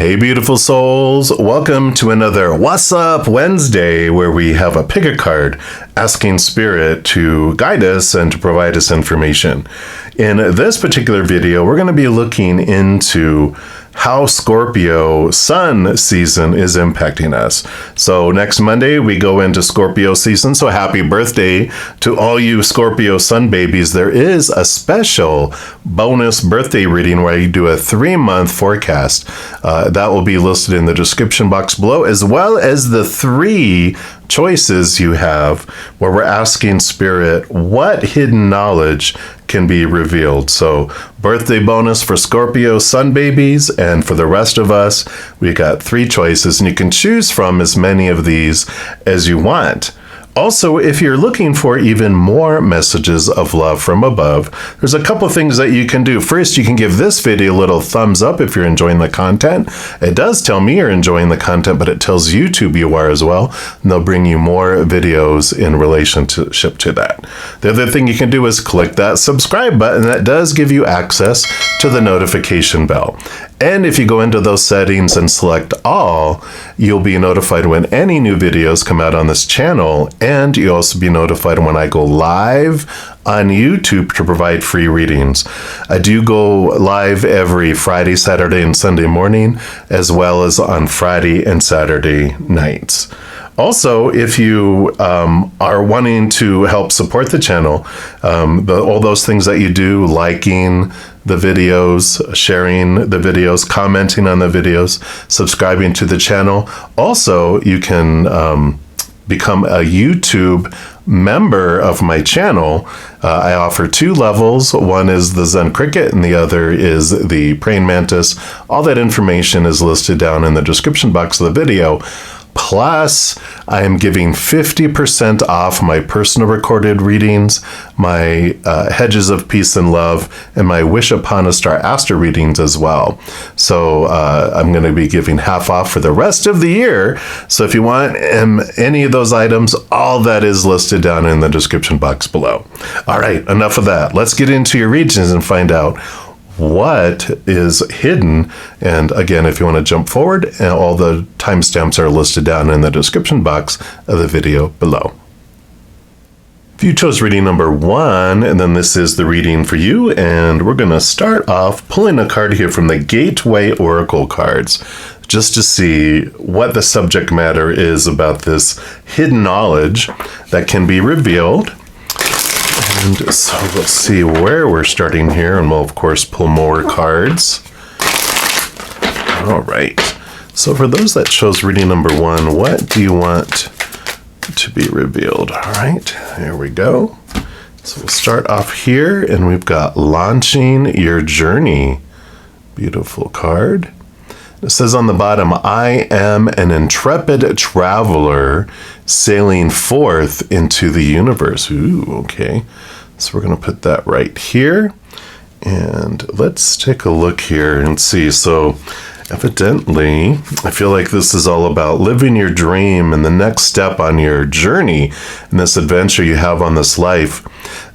Hey, beautiful souls. Welcome to another What's Up Wednesday, where we have a pick a card asking Spirit to guide us and to provide us information. In this particular video, we're going to be looking into how Scorpio Sun season is impacting us. So next Monday, we go into Scorpio season. So happy birthday to all you Scorpio Sun babies. There is a special bonus birthday reading where you do a 3-month forecast. That will be listed in the description box below, as well as the 3 choices you have where we're asking Spirit what hidden knowledge can be revealed. So birthday bonus for Scorpio Sun babies, and for the rest of us, we got 3 choices, and you can choose from as many of these as you want. Also, if you're looking for even more messages of love from above, there's a couple things that you can do. First, you can give this video a little thumbs up if you're enjoying the content. It does tell me you're enjoying the content, but it tells YouTube you are as well, and they'll bring you more videos in relationship to that. The other thing you can do is click that subscribe button. That does give you access to the notification bell. And if you go into those settings and select all, you'll be notified when any new videos come out on this channel, and you'll also be notified when I go live on YouTube to provide free readings. I do go live every Friday, Saturday, and Sunday morning, as well as on Friday and Saturday nights. Also, if you are wanting to help support the channel, all those things that you do, liking the videos, sharing the videos, commenting on the videos, subscribing to the channel. Also, you can become a YouTube member of my channel. I offer 2 levels. One is the Zen Cricket and the other is the Praying Mantis. All that information is listed down in the description box of the video. Plus, I am giving 50% off my personal recorded readings, my Hedges of Peace and Love, and my Wish Upon a Star Aster readings as well. So I'm going to be giving half off for the rest of the year. So if you want any of those items, all that is listed down in the description box below. All right, enough of that. Let's get into your readings and find out what is hidden. And again, if you want to jump forward, all the timestamps are listed down in the description box of the video below. If you chose reading number 1, and then this is the reading for you, and we're going to start off pulling a card here from the Gateway Oracle cards, just to see what the subject matter is about this hidden knowledge that can be revealed. And so let's see where we're starting here, and we'll of course pull more cards. All right. So for those that chose reading number 1, what do you want to be revealed? All right, here we go. So we'll start off here, and we've got Launching Your Journey. Beautiful card. It says on the bottom, I am an intrepid traveler sailing forth into the universe. Ooh, okay. So we're going to put that right here. And let's take a look here and see. So evidently, I feel like this is all about living your dream and the next step on your journey and this adventure you have on this life,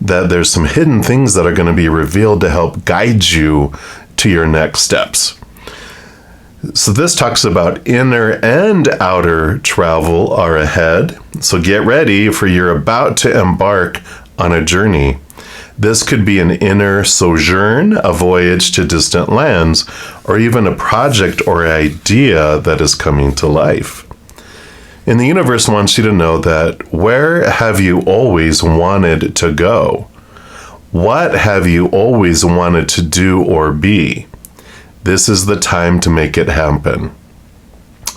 that there's some hidden things that are going to be revealed to help guide you to your next steps. So this talks about inner and outer travel are ahead. So get ready, for you're about to embark on a journey. This could be an inner sojourn, a voyage to distant lands, or even a project or idea that is coming to life. And the universe wants you to know that, where have you always wanted to go? What have you always wanted to do or be? This is the time to make it happen.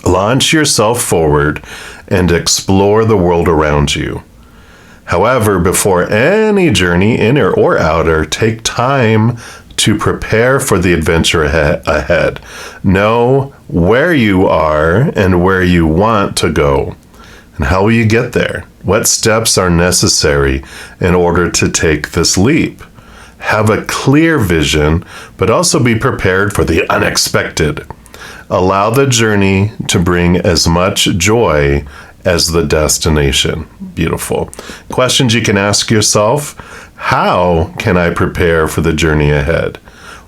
Launch yourself forward and explore the world around you. However, before any journey, inner or outer, take time to prepare for the adventure ahead. Know where you are and where you want to go. And how will you get there? What steps are necessary in order to take this leap? Have a clear vision, but also be prepared for the unexpected. Allow the journey to bring as much joy as the destination. Beautiful. Questions you can ask yourself: how can I prepare for the journey ahead?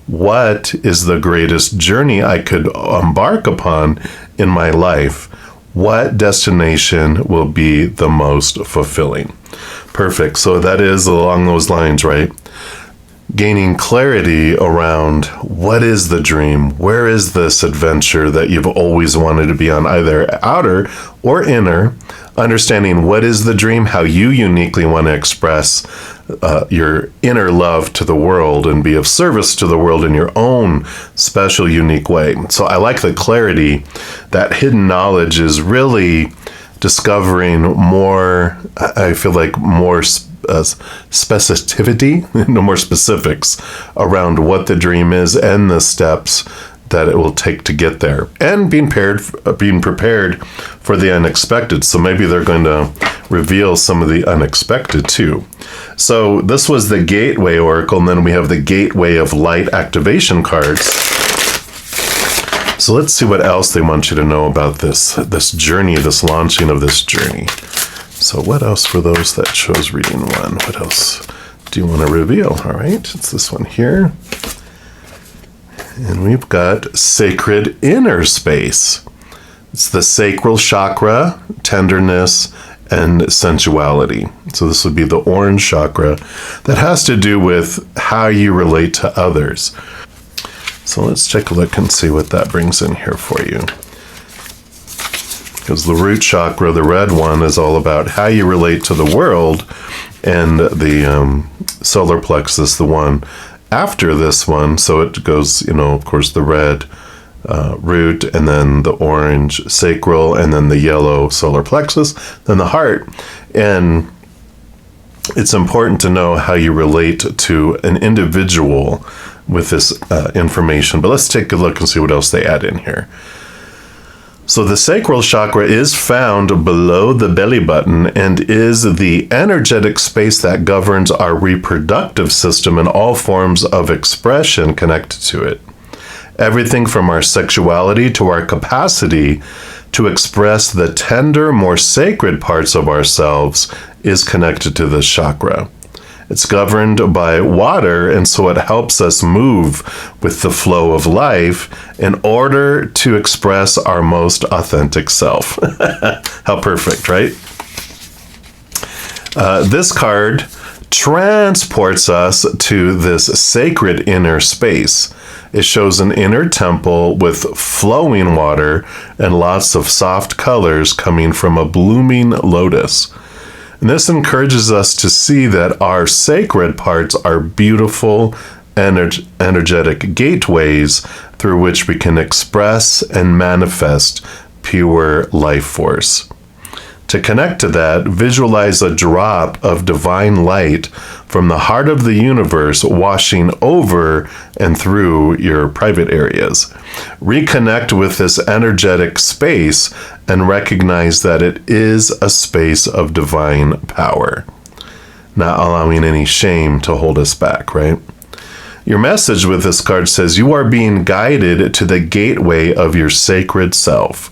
What is the greatest journey I could embark upon in my life? What destination will be the most fulfilling? Perfect. So that is along those lines, right? Gaining clarity around what is the dream? Where is this adventure that you've always wanted to be on, either outer or inner? Understanding what is the dream, how you uniquely want to express your inner love to the world and be of service to the world in your own special, unique way. So I like the clarity. That hidden knowledge is really discovering more, I feel like more specificity, no more specifics around what the dream is and the steps that it will take to get there, and being prepared for the unexpected. So maybe they're going to reveal some of the unexpected too. So this was the Gateway Oracle, and then we have the Gateway of Light activation cards. So let's see what else they want you to know about this journey, this launching of this journey. So what else for those that chose reading 1? What else do you want to reveal? All right, it's this one here. And we've got Sacred Inner Space. It's the sacral chakra, tenderness, and sensuality. So this would be the orange chakra that has to do with how you relate to others. So let's take a look and see what that brings in here for you. Because the root chakra, the red one, is all about how you relate to the world, and the solar plexus, the one after this one, so it goes, of course, the red root, and then the orange sacral, and then the yellow solar plexus, then the heart. And it's important to know how you relate to an individual with this information. But let's take a look and see what else they add in here. So the sacral chakra is found below the belly button and is the energetic space that governs our reproductive system and all forms of expression connected to it. Everything from our sexuality to our capacity to express the tender, more sacred parts of ourselves is connected to this chakra. It's governed by water, and so it helps us move with the flow of life in order to express our most authentic self. How perfect, right? This card transports us to this sacred inner space. It shows an inner temple with flowing water and lots of soft colors coming from a blooming lotus. And this encourages us to see that our sacred parts are beautiful, energetic gateways through which we can express and manifest pure life force. To connect to that, visualize a drop of divine light from the heart of the universe washing over and through your private areas. Reconnect with this energetic space and recognize that it is a space of divine power, not allowing any shame to hold us back, right? Your message with this card says you are being guided to the gateway of your sacred self.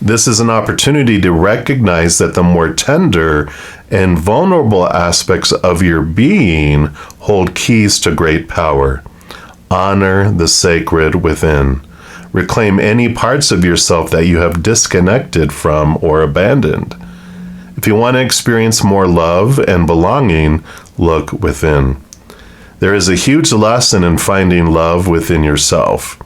This is an opportunity to recognize that the more tender and vulnerable aspects of your being hold keys to great power. Honor the sacred within. Reclaim any parts of yourself that you have disconnected from or abandoned. If you want to experience more love and belonging, look within. There is a huge lesson in finding love within yourself.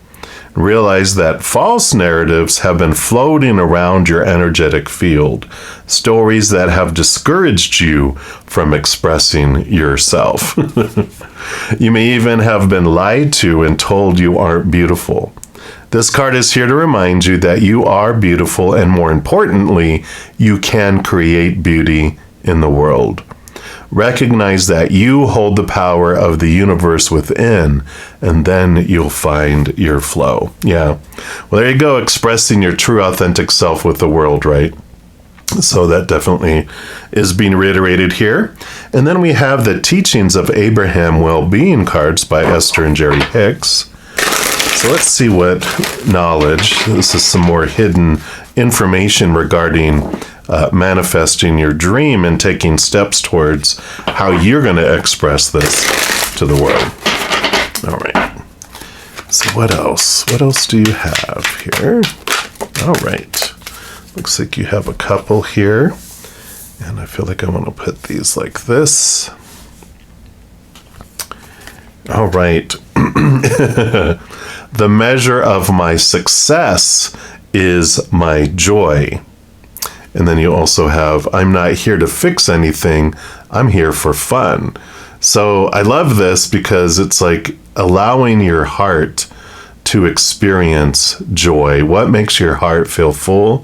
Realize that false narratives have been floating around your energetic field, stories that have discouraged you from expressing yourself. You may even have been lied to and told you aren't beautiful. This card is here to remind you that you are beautiful, and more importantly, you can create beauty in the world. Recognize that you hold the power of the universe within, and then you'll find your flow. Yeah. Well, there you go, expressing your true authentic self with the world, right? So that definitely is being reiterated here. And then we have the Teachings of Abraham Well-Being cards by Esther and Jerry Hicks. So let's see what knowledge, this is some more hidden information regarding manifesting your dream and taking steps towards how you're going to express this to the world. All right. what else? What else do you have here? All right. Looks like you have a couple here. And I feel like I want to put these like this. All right. The measure of my success is my joy. And then you also have, I'm not here to fix anything. I'm here for fun. So I love this because it's like allowing your heart to experience joy. What makes your heart feel full?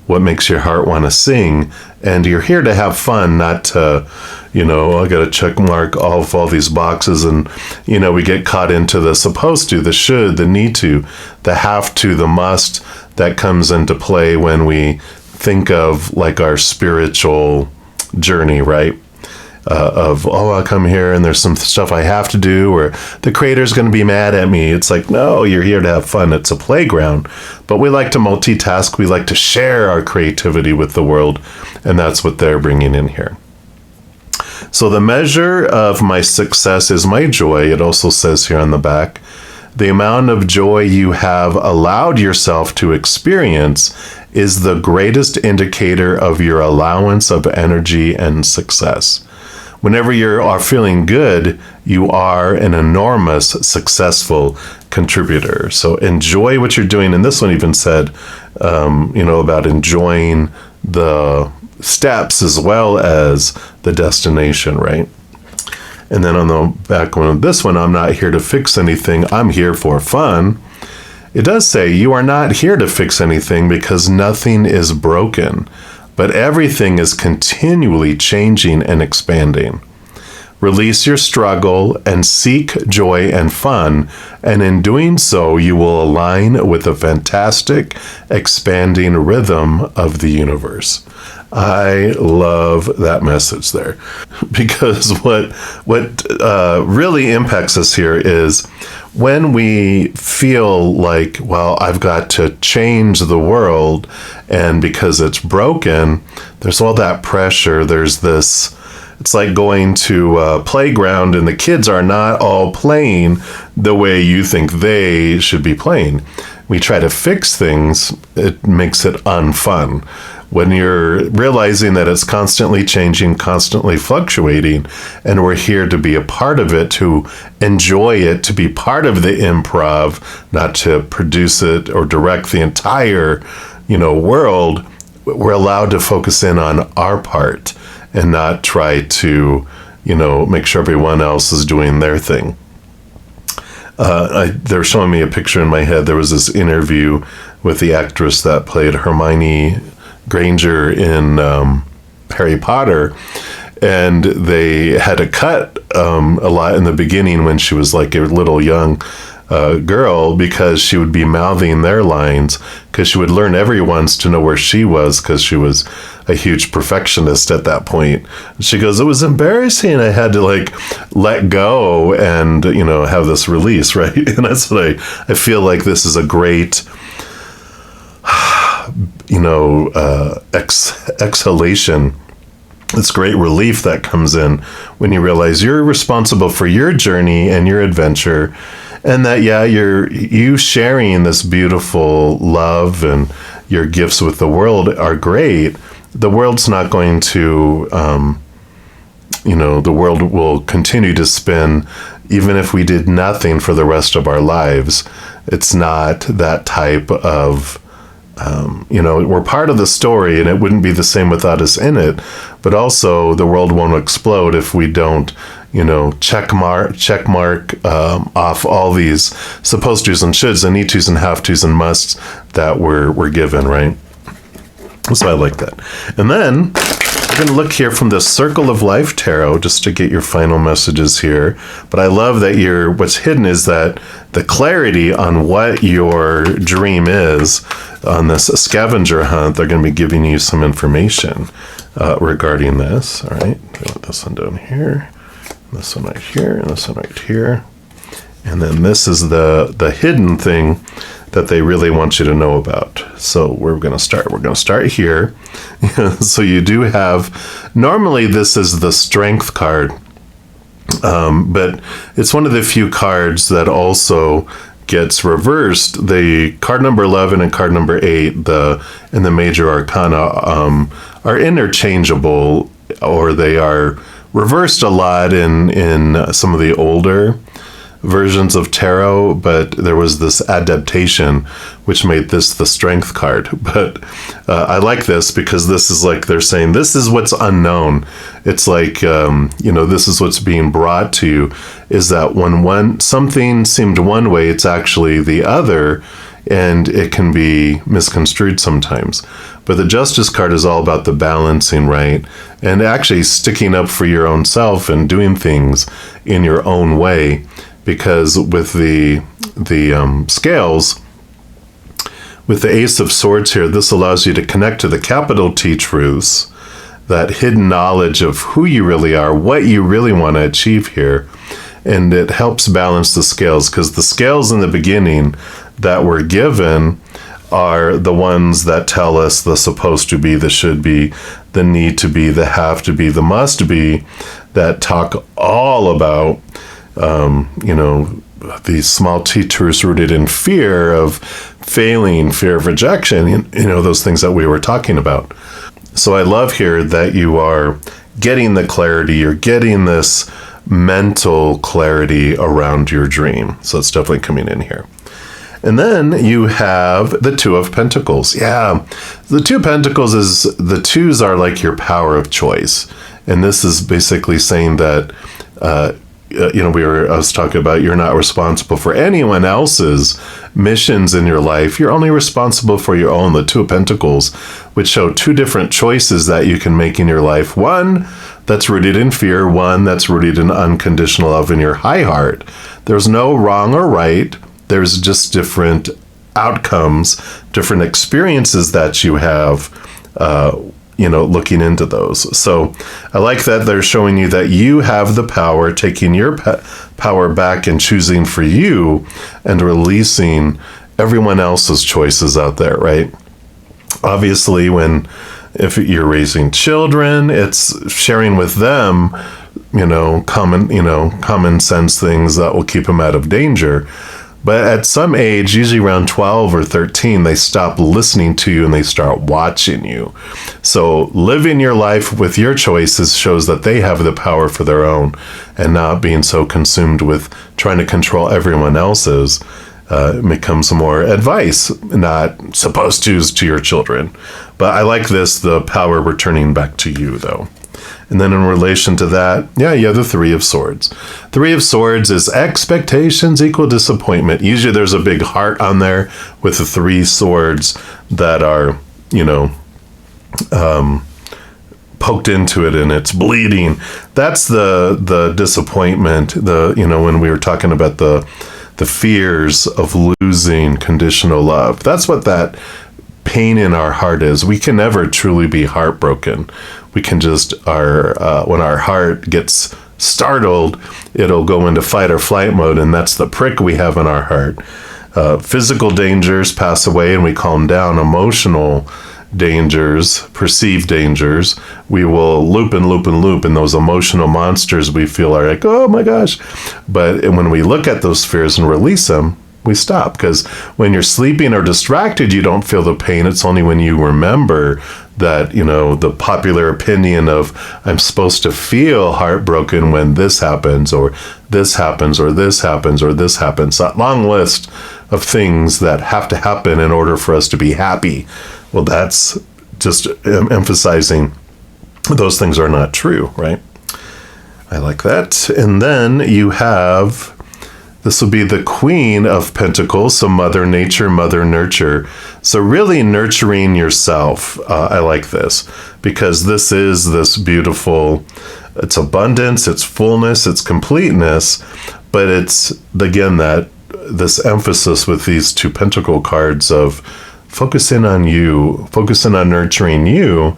What makes your heart want to sing? And you're here to have fun, not to, I got to check mark all these boxes. And, we get caught into the supposed to, the should, the need to, the have to, the must that comes into play when we think of like our spiritual journey, right? I'll come here and there's some stuff I have to do, or the creator's going to be mad at me. It's like, no, you're here to have fun. It's a playground. But we like to multitask. We like to share our creativity with the world. And that's what they're bringing in here. So the measure of my success is my joy. It also says here on the back, the amount of joy you have allowed yourself to experience is the greatest indicator of your allowance of energy and success. Whenever you are feeling good, you are an enormous successful contributor. So enjoy what you're doing. And this one even said, about enjoying the steps as well as the destination, right? And then on the back one of this one, I'm not here to fix anything. I'm here for fun. It does say you are not here to fix anything because nothing is broken, but everything is continually changing and expanding. Release your struggle and seek joy and fun, and in doing so, you will align with the fantastic, expanding rhythm of the universe. I love that message there, because what really impacts us here is when we feel like, well, I've got to change the world, and because it's broken, there's all that pressure. There's this, it's like going to a playground and the kids are not all playing the way you think they should be playing. We try to fix things, it makes it unfun. When you're realizing that it's constantly changing, constantly fluctuating, and we're here to be a part of it, to enjoy it, to be part of the improv, not to produce it or direct the entire, world, we're allowed to focus in on our part and not try to, make sure everyone else is doing their thing. They're showing me a picture in my head. There was this interview with the actress that played Hermione Granger in Harry Potter, and they had to cut a lot in the beginning when she was like a little young girl, because she would be mouthing their lines, because she would learn everyone's to know where she was, because she was a huge perfectionist at that point. She goes, it was embarrassing. I had to let go and have this release, right? And that's what I feel like this is a great exhalation. It's great relief that comes in when you realize you're responsible for your journey and your adventure, and that you sharing this beautiful love and your gifts with the world are great. The world's not going to the world will continue to spin even if we did nothing for the rest of our lives. It's not that type of we're part of the story, and it wouldn't be the same without us in it. But also, the world won't explode if we don't, check mark off all these supposed tos and shoulds and need tos and have tos and musts that we're given, right? So I like that. And then we're going to look here from the Circle of Life Tarot just to get your final messages here. But I love that what's hidden is that the clarity on what your dream is on this scavenger hunt. They're going to be giving you some information regarding this. All right, put this one down here, this one right here, and this one right here. And then this is the hidden thing that they really want you to know about. So we're going to start here. So you do have, normally this is the Strength card, but it's one of the few cards that also gets reversed, the card number 11 and card number 8, in the major arcana, are interchangeable, or they are reversed a lot in some of the older versions of tarot, but there was this adaptation which made this the strength card. But I like this because this is like they're saying this is what's unknown. It's like this is what's being brought to you, is that when something seemed one way, it's actually the other, and it can be misconstrued sometimes. But the Justice card is all about the balancing, right? And actually sticking up for your own self and doing things in your own way. Because with the scales, with the Ace of Swords here, this allows you to connect to the capital T truths, that hidden knowledge of who you really are, what you really want to achieve here. And it helps balance the scales, because the scales in the beginning that were given are the ones that tell us the supposed to be, the should be, the need to be, the have to be, the must be, that talk all about these small T truths rooted in fear of failing, fear of rejection, those things that we were talking about. So I love here that you are getting the clarity, you're getting this mental clarity around your dream. So it's definitely coming in here. And then you have the Two of Pentacles. Yeah, the Two of Pentacles is, the twos are like your power of choice. And this is basically saying that, I was talking about you're not responsible for anyone else's missions in your life. You're only responsible for your own. The Two of Pentacles, which show two different choices that you can make in your life. One that's rooted in fear, one that's rooted in unconditional love in your high heart. There's no wrong or right. There's just different outcomes, different experiences that you have, looking into those. So I like that they're showing you that you have the power, taking your power back and choosing for you and releasing everyone else's choices out there, right? Obviously, if you're raising children, it's sharing with them, common sense things that will keep them out of danger. But at some age, usually around 12 or 13, they stop listening to you and they start watching you. So living your life with your choices shows that they have the power for their own, and not being so consumed with trying to control everyone else's. It becomes more advice, not supposed to your children. But I like this, the power returning back to you, though. And then in relation to that, you have the Three of Swords. Three of Swords is expectations equal disappointment. Usually there's a big heart on there with the three swords that are, poked into it and it's bleeding. That's the disappointment. When we were talking about the fears of losing conditional love. That's what that pain in our heart is. We can never truly be heartbroken. We can just, when our heart gets startled, it'll go into fight or flight mode, and that's the prick we have in our heart. Physical dangers pass away and we calm down. Emotional dangers, perceived dangers, we will loop and loop and loop, and those emotional monsters we feel are like, oh my gosh. But when we look at those fears and release them, we stop. Because when you're sleeping or distracted, you don't feel the pain. It's only when you remember that, the popular opinion of I'm supposed to feel heartbroken when this happens, or this happens, or this happens, or this happens. That long list of things that have to happen in order for us to be happy. Well, that's just emphasizing those things are not true, right? I like that. And then you have, this will be the Queen of Pentacles, so Mother Nature, Mother Nurture. So really nurturing yourself. I like this because this is this beautiful, it's abundance, it's fullness, it's completeness, but it's, again, that this emphasis with these two pentacle cards of focusing on you, focusing on nurturing you,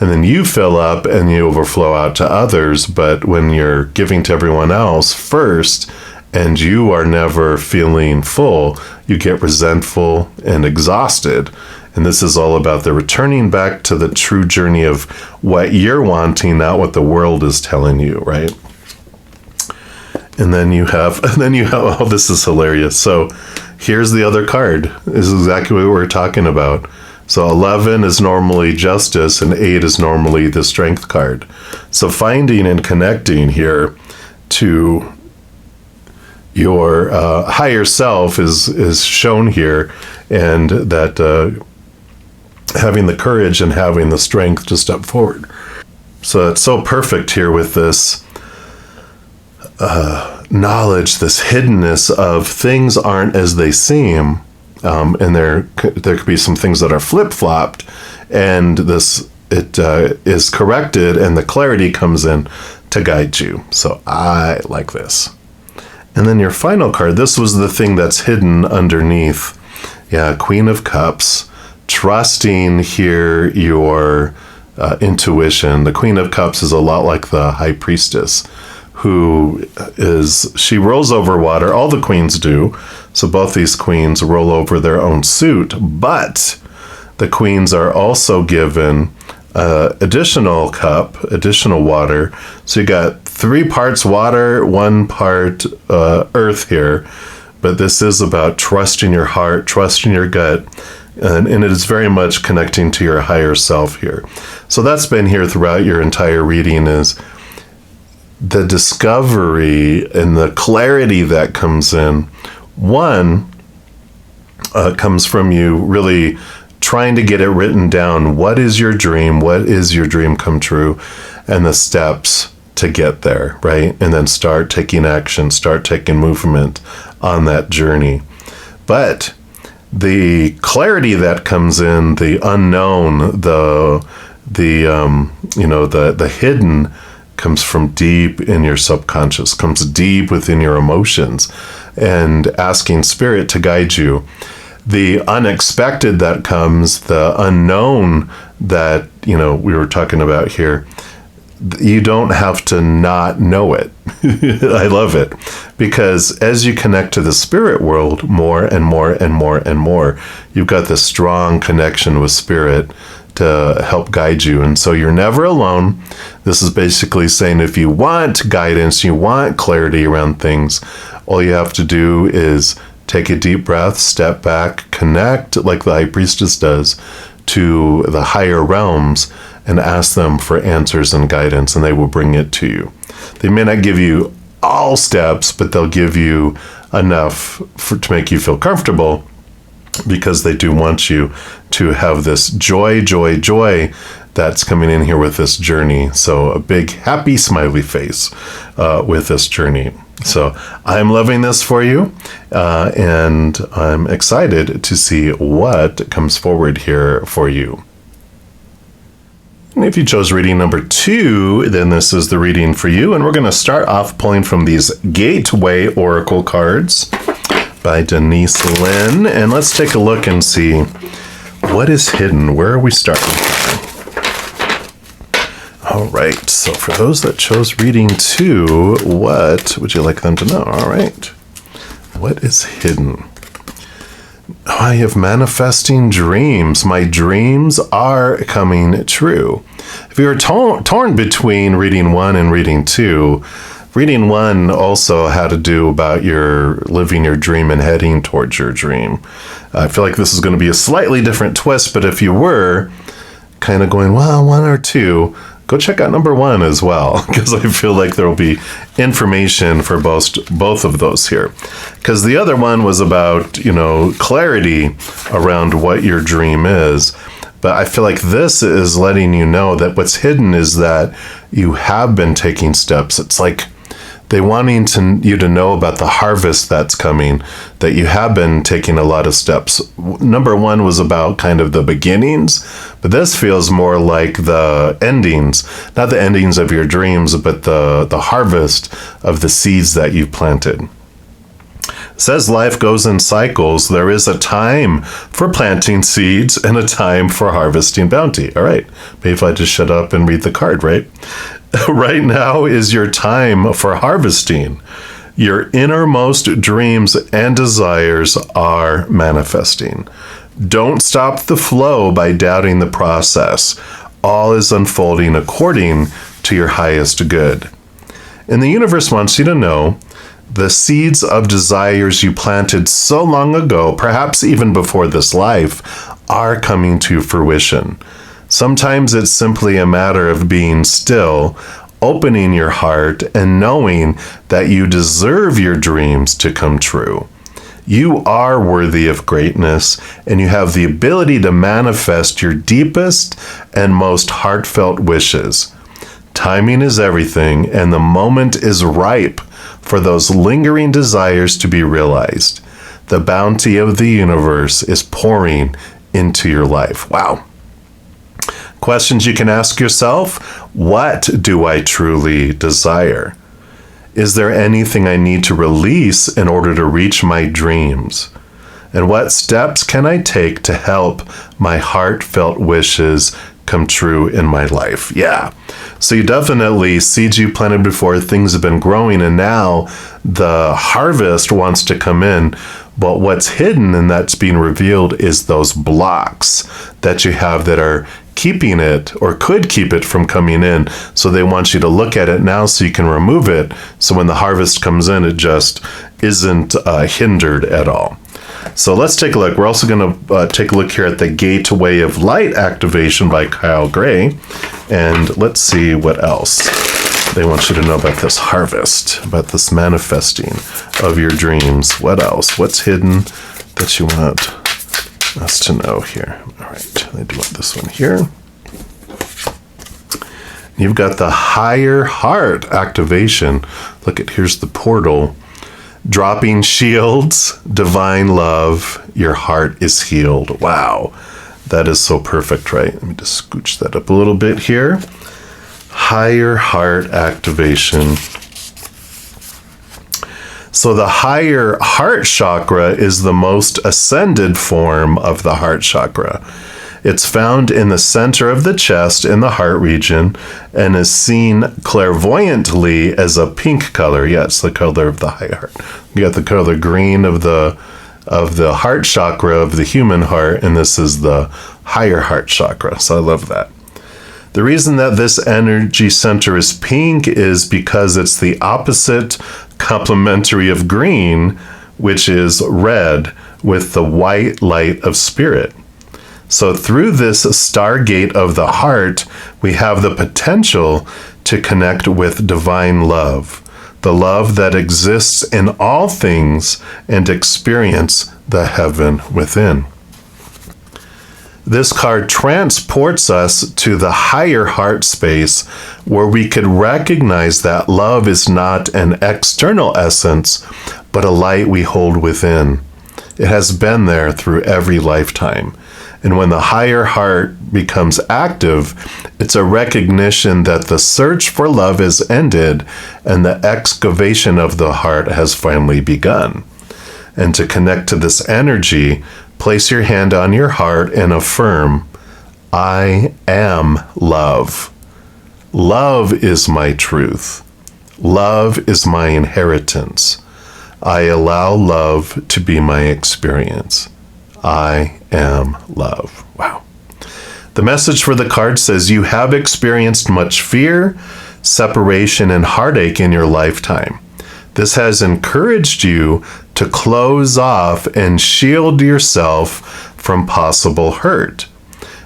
and then you fill up and you overflow out to others. But when you're giving to everyone else first, and you are never feeling full, you get resentful and exhausted. And this is all about the returning back to the true journey of what you're wanting, not what the world is telling you, right? And then you have, oh, this is hilarious. So here's the other card. This is exactly what we're talking about. So 11 is normally justice and 8 is normally the strength card. So finding and connecting here to your higher self is shown here, and that having the courage and having the strength to step forward. So it's so perfect here with this knowledge, this hiddenness of things aren't as they seem, and there could be some things that are flip-flopped, and it is corrected, and the clarity comes in to guide you. So I like this. And then your final card, this was the thing that's hidden underneath. Yeah, Queen of Cups, trusting here your intuition. The Queen of Cups is a lot like the High Priestess, she rolls over water. All the queens do. So both these queens roll over their own suit, but the queens are also given additional cup, additional water. So you got 3 parts water, 1 part earth here. But this is about trusting your heart, trusting your gut, and it is very much connecting to your higher self here. So that's been here throughout your entire reading, is the discovery and the clarity that comes in. One comes from you really trying to get it written down. What is your dream? What is your dream come true? And the steps to get there, right? And then start taking action, start taking movement on that journey. But the clarity that comes in, the unknown, the hidden, comes from deep in your subconscious, comes deep within your emotions, and asking spirit to guide you. The unexpected that comes, the unknown that, we were talking about here, you don't have to not know it. I love it, because as you connect to the spirit world more and more and more and more, you've got this strong connection with spirit to help guide you. And so you're never alone. This is basically saying if you want guidance, you want clarity around things, all you have to do is take a deep breath, step back, connect like the High Priestess does to the higher realms, and ask them for answers and guidance, and they will bring it to you. They may not give you all steps, but they'll give you enough to make you feel comfortable, because they do want you to have this joy that's coming in here with this journey. So a big happy smiley face with this journey. So I'm loving this for you, and I'm excited to see what comes forward here for you. And if you chose reading number 2, then this is the reading for you. And we're going to start off pulling from these Gateway Oracle cards by Denise Lynn. And let's take a look and see what is hidden. Where are we starting from? All right. So for those that chose reading 2, what would you like them to know? All right. What is hidden? I have manifesting dreams. My dreams are coming true. If you were torn between reading 1 and reading 2, reading 1 also had to do about your living your dream and heading towards your dream. I feel like this is going to be a slightly different twist, but if you were kind of going, well, 1 or 2, go check out number 1 as well, because I feel like there will be information for both of those here. Because the other one was about, clarity around what your dream is. But I feel like this is letting you know that what's hidden is that you have been taking steps. It's like they wanting you to know about the harvest that's coming, that you have been taking a lot of steps. Number 1 was about kind of the beginnings, but this feels more like the endings, not the endings of your dreams, but the harvest of the seeds that you've planted. It says life goes in cycles. There is a time for planting seeds and a time for harvesting bounty. All right, maybe if I just shut up and read the card, right? Right now is your time for harvesting. Your innermost dreams and desires are manifesting. Don't stop the flow by doubting the process. All is unfolding according to your highest good. And the universe wants you to know The seeds of desires you planted so long ago, perhaps even before this life, are coming to fruition. Sometimes it's simply a matter of being still, opening your heart, and knowing that you deserve your dreams to come true. You are worthy of greatness, and you have the ability to manifest your deepest and most heartfelt wishes. Timing is everything, and the moment is ripe for those lingering desires to be realized. The bounty of the universe is pouring into your life. Wow. Questions you can ask yourself: what do I truly desire? Is there anything I need to release in order to reach my dreams? And what steps can I take to help my heartfelt wishes come true in my life? Yeah. So you definitely, seeds you planted before, things have been growing, and now the harvest wants to come in. But what's hidden and that's being revealed is those blocks that you have that are keeping it or could keep it from coming in. So they want you to look at it now so you can remove it. So when the harvest comes in, it just isn't hindered at all. So let's take a look. We're also going to take a look here at the Gateway of Light activation by Kyle Gray. And let's see what else they want you to know about this harvest, about this manifesting of your dreams. What else? What's hidden that you want us to know here? All right, I do want this one here. You've got the Higher Heart activation. Look at, here's the portal. Dropping shields, divine love, your heart is healed. Wow, that is so perfect, right? Let me just scooch that up a little bit here. Higher Heart activation. So the higher heart chakra is the most ascended form of the heart chakra. It's found in the center of the chest in the heart region and is seen clairvoyantly as a pink color. Yeah, it's the color of the high heart. You got the color green of the heart chakra of the human heart, and this is the higher heart chakra. So I love that. The reason that this energy center is pink is because it's the opposite complementary of green, which is red, with the white light of spirit. So through this stargate of the heart, we have the potential to connect with divine love, the love that exists in all things, and experience the heaven within. This card transports us to the higher heart space where we could recognize that love is not an external essence, but a light we hold within. It has been there through every lifetime. And when the higher heart becomes active, it's a recognition that the search for love is ended and the excavation of the heart has finally begun. And to connect to this energy, place your hand on your heart and affirm, I am love. Love is my truth. Love is my inheritance. I allow love to be my experience. I am love. Wow. The message for the card says you have experienced much fear, separation, and heartache in your lifetime. This has encouraged you to close off and shield yourself from possible hurt.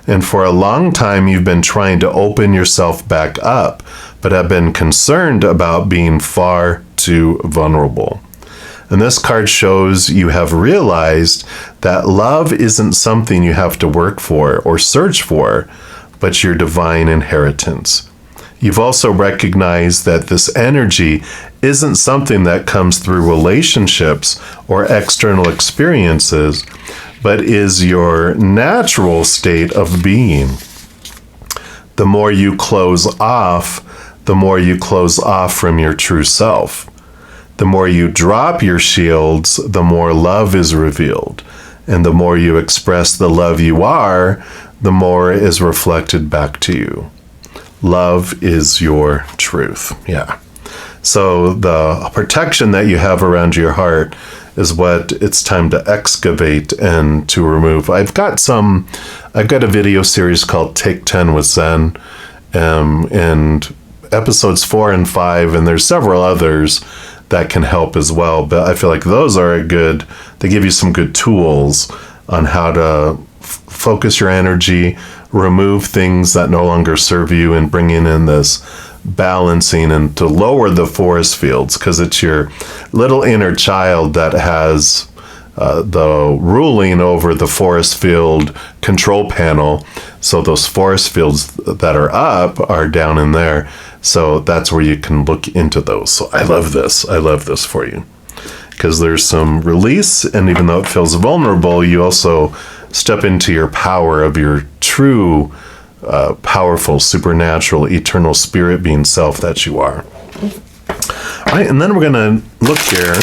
And for a long time, you've been trying to open yourself back up, but have been concerned about being far too vulnerable. And this card shows you have realized that love isn't something you have to work for or search for, but your divine inheritance. You've also recognized that this energy isn't something that comes through relationships or external experiences, but is your natural state of being. The more you close off, the more you close off from your true self. The more you drop your shields, the more love is revealed. And the more you express the love you are, the more is reflected back to you. Love is your truth. Yeah. So the protection that you have around your heart is what it's time to excavate and to remove. I've got a video series called Take 10 with Zen, and episodes 4 and 5, and there's several others that can help as well. But I feel like those are they give you some good tools on how to focus your energy, remove things that no longer serve you, and bringing in this balancing and to lower the force fields, because it's your little inner child that has the ruling over the force field control panel. So those force fields that are up are down in there. So that's where you can look into those. So I love this. I love this for you, because there's some release, and even though it feels vulnerable, you also step into your power of your true, powerful, supernatural, eternal spirit being self that you are. All right, and then we're going to look here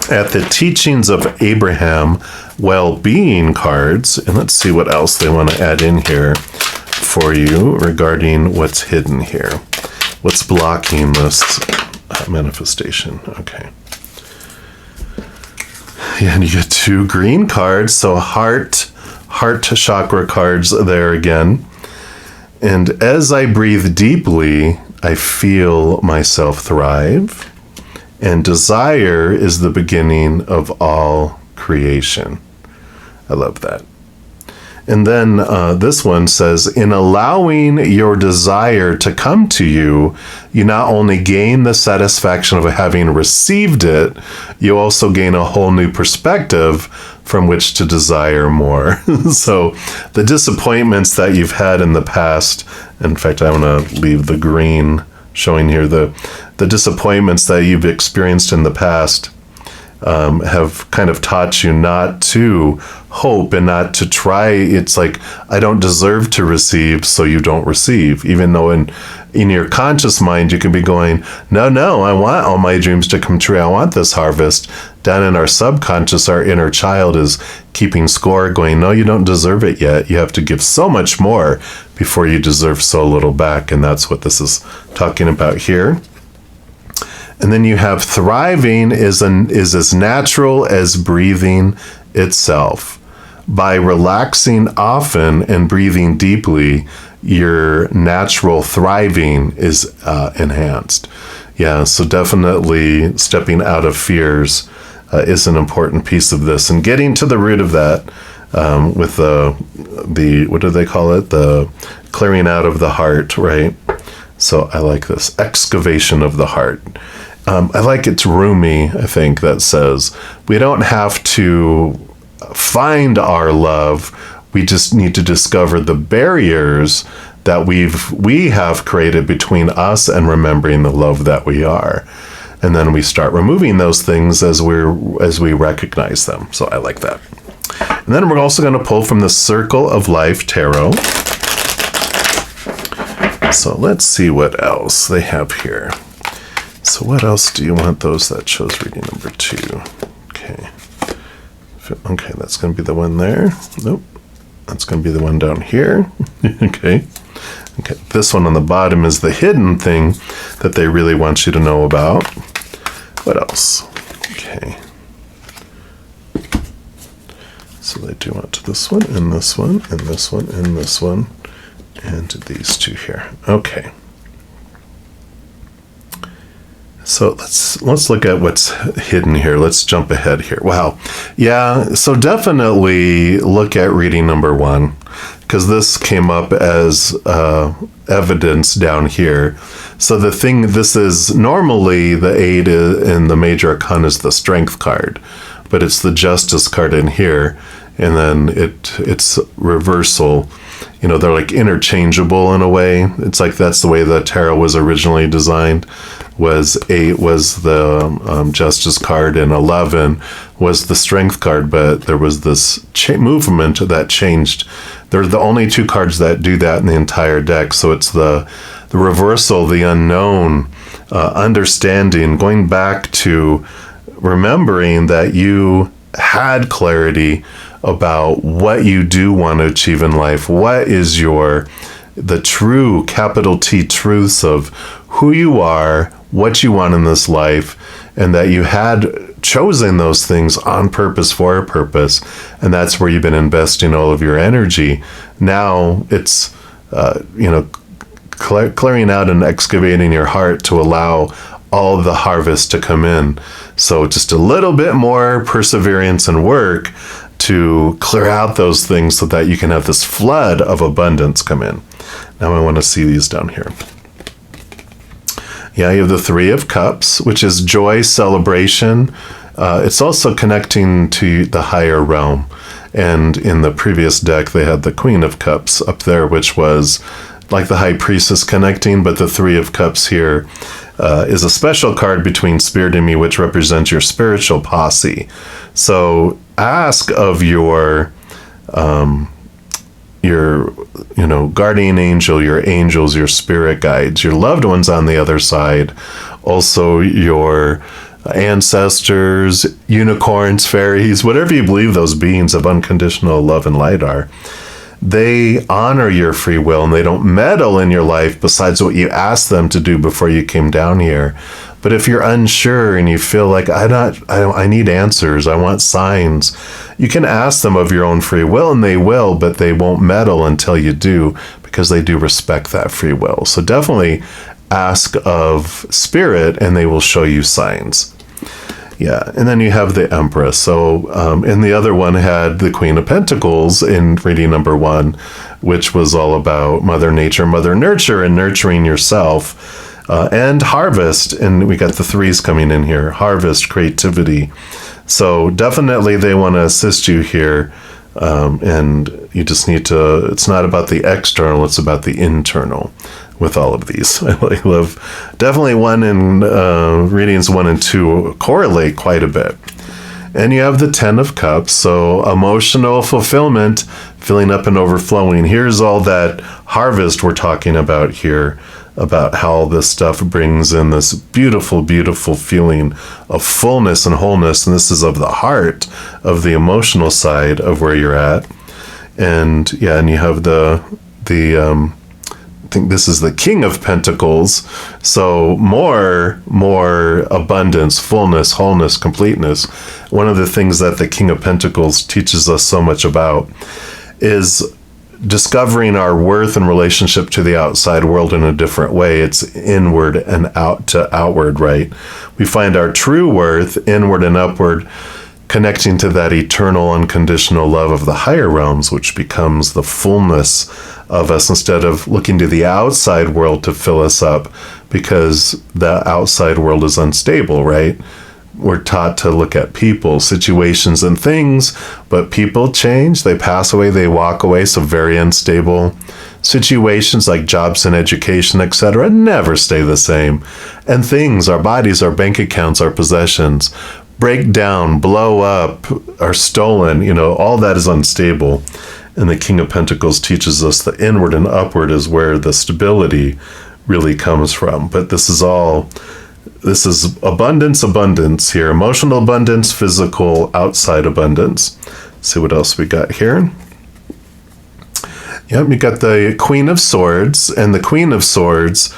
at the teachings of Abraham well-being cards, and let's see what else they want to add in here for you regarding what's hidden here. What's blocking this manifestation? Okay. Yeah, and you get 2 green cards, so heart chakra cards there again. And as I breathe deeply, I feel myself thrive. And desire is the beginning of all creation. I love that. And then this one says, in allowing your desire to come to you, you not only gain the satisfaction of having received it, you also gain a whole new perspective from which to desire more. So the disappointments that you've had in the past, in fact, I want to leave the green showing here, the disappointments that you've experienced in the past have kind of taught you not to hope and not to try. It's like, I don't deserve to receive, so you don't receive. Even though in your conscious mind, you can be going, no, I want all my dreams to come true. I want this harvest. Down in our subconscious, our inner child is keeping score, going, no, you don't deserve it yet. You have to give so much more before you deserve so little back. And that's what this is talking about here. And then you have thriving is as natural as breathing itself. By relaxing often and breathing deeply, your natural thriving is enhanced. Yeah, so definitely stepping out of fears is an important piece of this, and getting to the root of that with the what do they call it? The clearing out of the heart, right? So I like this excavation of the heart. I like it's Rumi, I think, that says we don't have to find our love. We just need to discover the barriers that we have created between us and remembering the love that we are. And then we start removing those things as we recognize them. So I like that. And then we're also going to pull from the Circle of Life Tarot. So let's see what else they have here. So what else do you want? Those that chose reading number 2. Okay. Okay, that's going to be the one there. Nope. That's going to be the one down here. Okay. Okay. This one on the bottom is the hidden thing that they really want you to know about. What else? Okay. So they do want this one, and this one, and this one, and this one, and these 2 here. Okay. So let's look at what's hidden here. Let's jump ahead here. Wow. Yeah, so definitely look at reading number 1, because this came up as evidence down here. So this is normally the 8 in the major arcana is the Strength card, but it's the Justice card in here, and then it's reversal. You know, they're like interchangeable in a way. It's like that's the way the tarot was originally designed. Was 8 was the Justice card, and 11 was the Strength card, but there was this movement that changed. They're the only 2 cards that do that in the entire deck. So it's the reversal, the unknown, understanding, going back to remembering that you had clarity about what you do want to achieve in life. What is the true, capital T, truths of who you are, what you want in this life, and that you had chosen those things on purpose for a purpose, and that's where you've been investing all of your energy. Now it's, clearing out and excavating your heart to allow all the harvest to come in. So just a little bit more perseverance and work to clear out those things so that you can have this flood of abundance come in. Now I want to see these down here. Yeah, you have the Three of Cups, which is joy, celebration. It's also connecting to the higher realm. And in the previous deck, they had the Queen of Cups up there, which was like the High Priestess connecting, but the Three of Cups here is a special card between Spirit and me, which represents your spiritual posse. So ask of your guardian angel, your angels, your spirit guides, your loved ones on the other side, also your ancestors, unicorns, fairies, whatever you believe those beings of unconditional love and light are. They honor your free will and they don't meddle in your life besides what you asked them to do before you came down here. But if you're unsure and you feel like I need answers, I want signs, you can ask them of your own free will and they will, but they won't meddle until you do, because they do respect that free will. So definitely ask of Spirit and they will show you signs. Yeah, and then you have the Empress. So, and the other one had the Queen of Pentacles in reading number 1, which was all about Mother Nature, Mother Nurture, and nurturing yourself, and Harvest. And we got the threes coming in here: Harvest, creativity. So definitely they want to assist you here, and you just need to. It's not about the external; it's about the internal. With all of these, I love definitely one in readings 1 and 2 correlate quite a bit. And you have the Ten of Cups, so emotional fulfillment, filling up and overflowing. Here's all that harvest we're talking about here, about how this stuff brings in this beautiful, beautiful feeling of fullness and wholeness. And this is of the heart, of the emotional side of where you're at. And yeah, and you have the I think this is the King of Pentacles. So more abundance, fullness, wholeness, completeness. One of the things that the King of Pentacles teaches us so much about is discovering our worth in relationship to the outside world in a different way. It's inward and out to outward, right? We find our true worth inward and upward, connecting to that eternal unconditional love of the higher realms, which becomes the fullness of us, instead of looking to the outside world to fill us up, because the outside world is unstable, right? We're taught to look at people, situations, and things, but people change, they pass away, they walk away, so very unstable. Situations like jobs and education, etc., never stay the same. And things, our bodies, our bank accounts, our possessions, break down, blow up, are stolen, all that is unstable. And the King of Pentacles teaches us the inward and upward is where the stability really comes from. But this is abundance here. Emotional abundance, physical, outside abundance. Let's see what else we got here. Yep, we got the Queen of Swords. And the Queen of Swords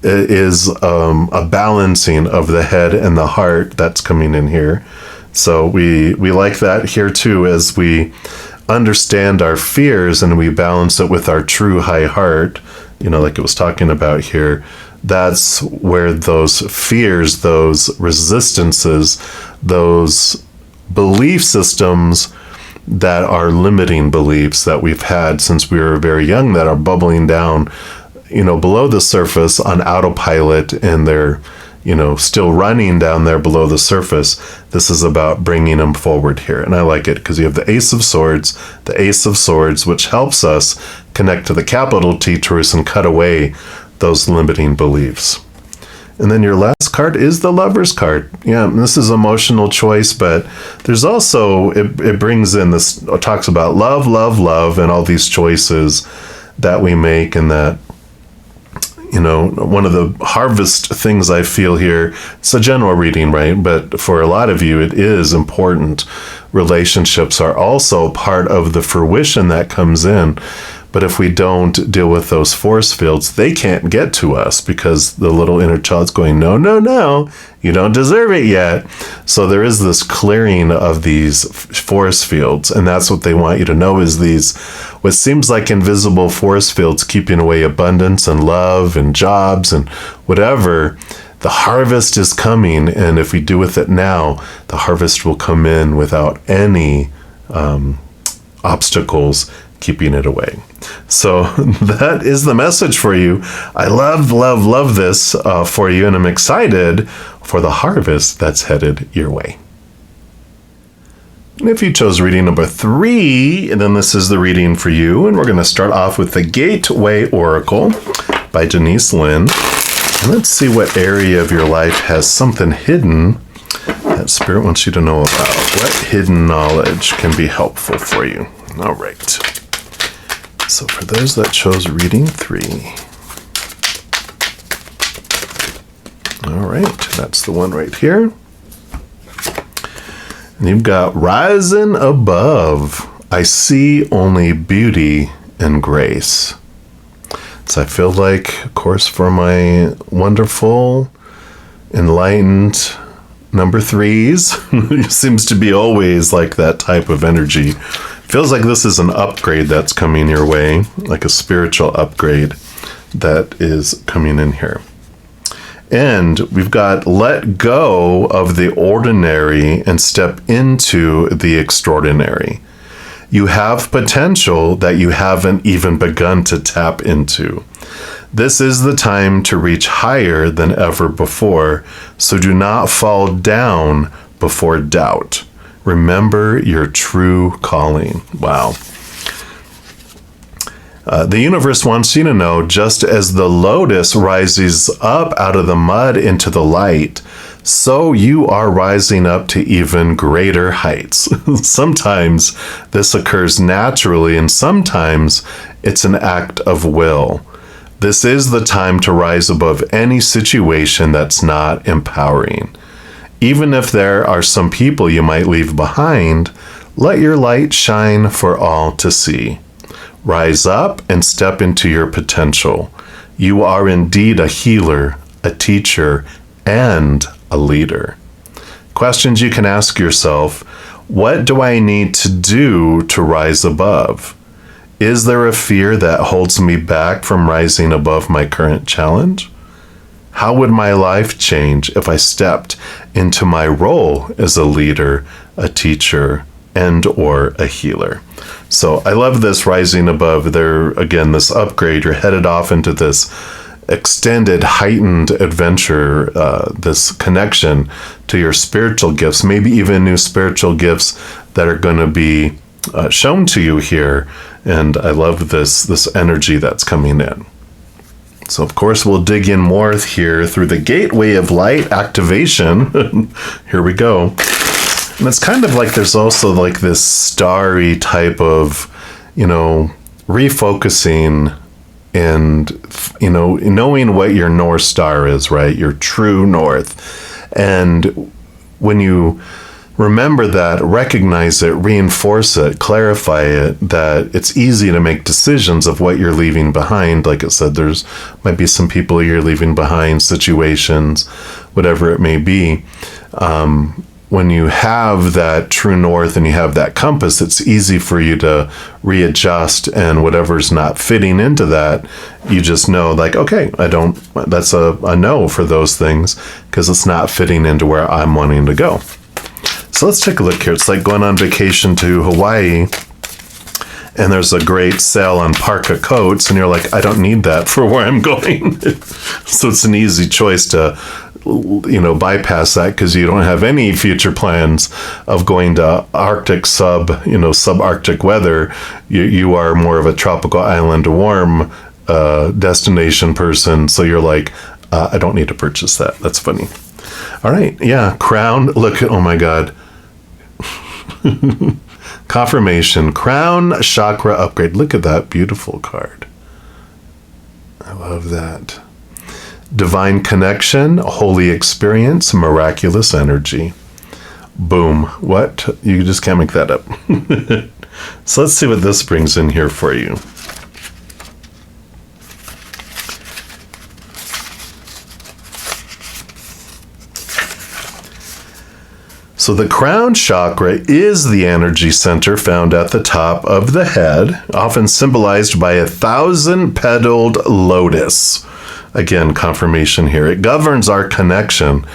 is a balancing of the head and the heart that's coming in here. So we like that here too, as we understand our fears and we balance it with our true high heart, like it was talking about here. That's where those fears, those resistances, those belief systems that are limiting beliefs that we've had since we were very young, that are bubbling down, below the surface on autopilot, and they're still running down there below the surface. This is about bringing them forward here. And I like it because you have the Ace of Swords, which helps us connect to the capital T truth and cut away those limiting beliefs. And then your last card is the Lover's card. Yeah, this is emotional choice, but there's also, it brings in this, it talks about love, love, love, and all these choices that we make, and that one of the harvest things I feel here, it's a general reading, right? But for a lot of you, it is important. Relationships are also part of the fruition that comes in. But if we don't deal with those force fields, they can't get to us, because the little inner child's going, no, no, no, you don't deserve it yet. So there is this clearing of these force fields. And that's what they want you to know, is these, what seems like invisible force fields keeping away abundance and love and jobs and whatever. the harvest is coming, and if we do with it now, the harvest will come in without any obstacles keeping it away. So that is the message for you. I love this for you, and I'm excited for the harvest that's headed your way. And if you chose reading number 3, and then this is the reading for you, and we're going to start off with the Gateway Oracle by Denise Lynn. And let's see what area of your life has something hidden that Spirit wants you to know about. What hidden knowledge can be helpful for you? All right. So for those that chose reading 3. All right, that's the one right here. And you've got rising above. I see only beauty and grace. So I feel like, of course, for my wonderful, enlightened number 3s, seems to be always like that type of energy. Feels like this is an upgrade that's coming your way, like a spiritual upgrade that is coming in here. And we've got let go of the ordinary and step into the extraordinary. You have potential that you haven't even begun to tap into. This is the time to reach higher than ever before, so do not fall down before doubt. Remember your true calling. Wow. The universe wants you to know, just as the lotus rises up out of the mud into the light, so you are rising up to even greater heights. Sometimes this occurs naturally, and sometimes it's an act of will. This is the time to rise above any situation that's not empowering. Even if there are some people you might leave behind, let your light shine for all to see. Rise up and step into your potential. You are indeed a healer, a teacher, and a leader. Questions you can ask yourself: what do I need to do to rise above? Is there a fear that holds me back from rising above my current challenge? How would my life change if I stepped into my role as a leader, a teacher, and or a healer? So I love this rising above there. Again, this upgrade, you're headed off into this extended, heightened adventure, this connection to your spiritual gifts, maybe even new spiritual gifts that are going to be shown to you here. And I love this energy that's coming in. So of course we'll dig in more here through the Gateway of Light activation. Here we go. And it's kind of like there's also like this starry type of, refocusing and, knowing what your North Star is, right? Your true north. And when you remember that, recognize it, reinforce it, clarify it, that it's easy to make decisions of what you're leaving behind. Like I said, there's might be some people you're leaving behind, situations, whatever it may be. When you have that true north and you have that compass, it's easy for you to readjust, and whatever's not fitting into that, you just know, like, okay, that's a no for those things because it's not fitting into where I'm wanting to go. So let's take a look here. It's like going on vacation to Hawaii, and there's a great sale on parka coats, and you're like, I don't need that for where I'm going. So it's an easy choice to, bypass that because you don't have any future plans of going to Arctic subarctic weather. You are more of a tropical island warm destination person. So you're like, I don't need to purchase that. That's funny. All right. Yeah. Crown. Look at, oh my God. Confirmation. Crown chakra upgrade. Look at that beautiful card. I love that. Divine connection, holy experience, miraculous energy. Boom. What? You just can't make that up. So let's see what this brings in here for you. So the crown chakra is the energy center found at the top of the head, often symbolized by a 1,000-petaled lotus. Again, confirmation here. It governs our connection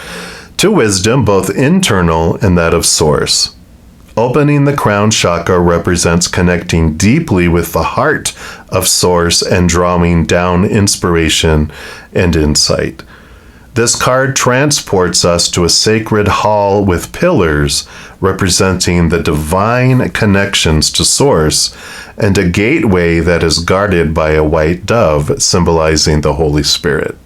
to wisdom, both internal and that of source. Opening the crown chakra represents connecting deeply with the heart of source and drawing down inspiration and insight. This card transports us to a sacred hall with pillars representing the divine connections to source and a gateway that is guarded by a white dove symbolizing the Holy Spirit.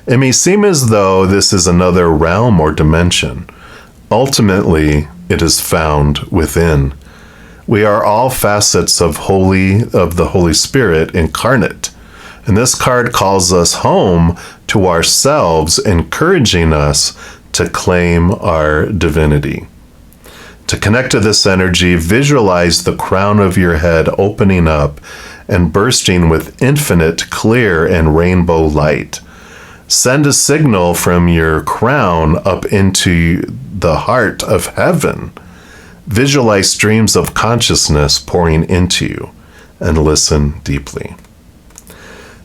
It may seem as though this is another realm or dimension. Ultimately, it is found within. We are all facets of the Holy Spirit incarnate. And this card calls us home to ourselves, encouraging us to claim our divinity. To connect to this energy, visualize the crown of your head opening up and bursting with infinite, clear, and rainbow light. Send a signal from your crown up into the heart of heaven. Visualize streams of consciousness pouring into you and listen deeply.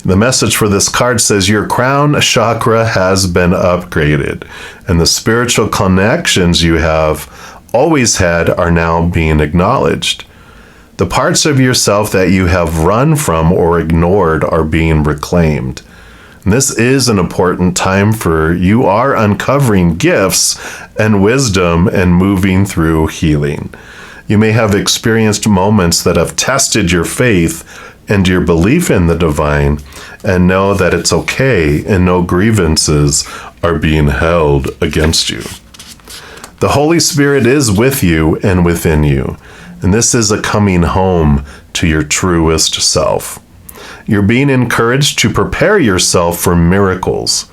The message for this card says your crown chakra has been upgraded, and the spiritual connections you have always had are now being acknowledged. The parts of yourself that you have run from or ignored are being reclaimed. And this is an important time for you are uncovering gifts and wisdom and moving through healing. You may have experienced moments that have tested your faith and your belief in the divine, and know that it's okay and no grievances are being held against you. The Holy Spirit is with you and within you, and this is a coming home to your truest self. You're being encouraged to prepare yourself for miracles.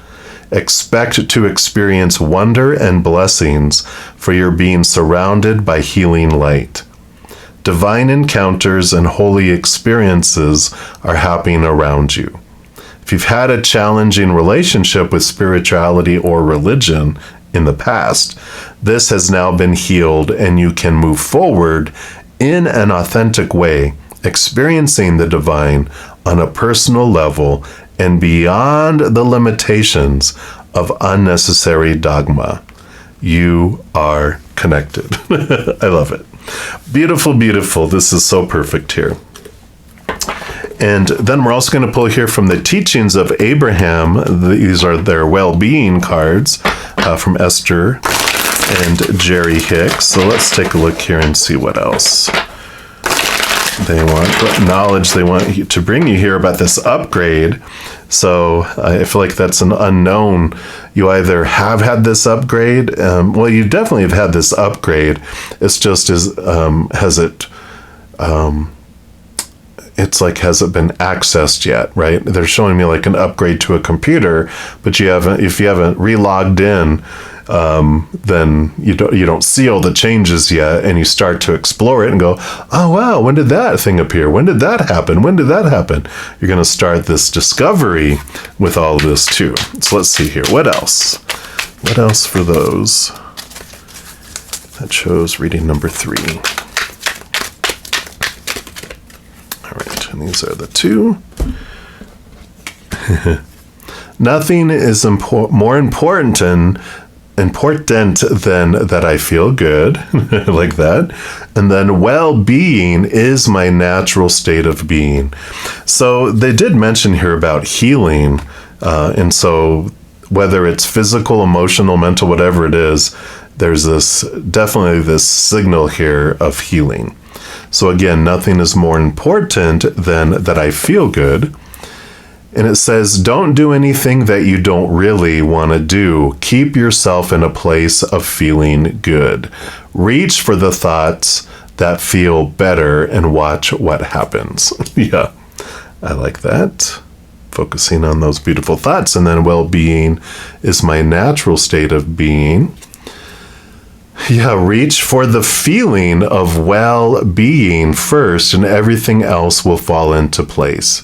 Expect to experience wonder and blessings, for you're being surrounded by healing light. Divine encounters and holy experiences are happening around you. If you've had a challenging relationship with spirituality or religion in the past, this has now been healed and you can move forward in an authentic way, experiencing the divine on a personal level and beyond the limitations of unnecessary dogma. You are connected. I love it. Beautiful, beautiful. This is so perfect here. And then we're also going to pull here from the teachings of Abraham. These are their well-being cards from Esther and Jerry Hicks. So let's take a look here and see what else they want. What knowledge they want to bring you here about this upgrade. So I feel like that's an unknown. You either have had this upgrade. Well, you definitely have had this upgrade. It's just has it been accessed yet, right? They're showing me like an upgrade to a computer, but if you haven't re-logged in, then you don't see all the changes yet, and you start to explore it and go, oh wow, when did that thing appear? When did that happen? When did that happen? You're going to start this discovery with all of this too. So let's see here. What else? What else for those? That shows reading number 3. All right, and these are the 2. Nothing is more important than that I feel good, like that. And then well-being is my natural state of being. So they did mention here about healing. And so whether it's physical, emotional, mental, whatever it is, there's definitely this signal here of healing. So again, nothing is more important than that I feel good. And it says, don't do anything that you don't really want to do. Keep yourself in a place of feeling good. Reach for the thoughts that feel better and watch what happens. Yeah, I like that. Focusing on those beautiful thoughts. And then well-being is my natural state of being. Yeah, reach for the feeling of well-being first, and everything else will fall into place.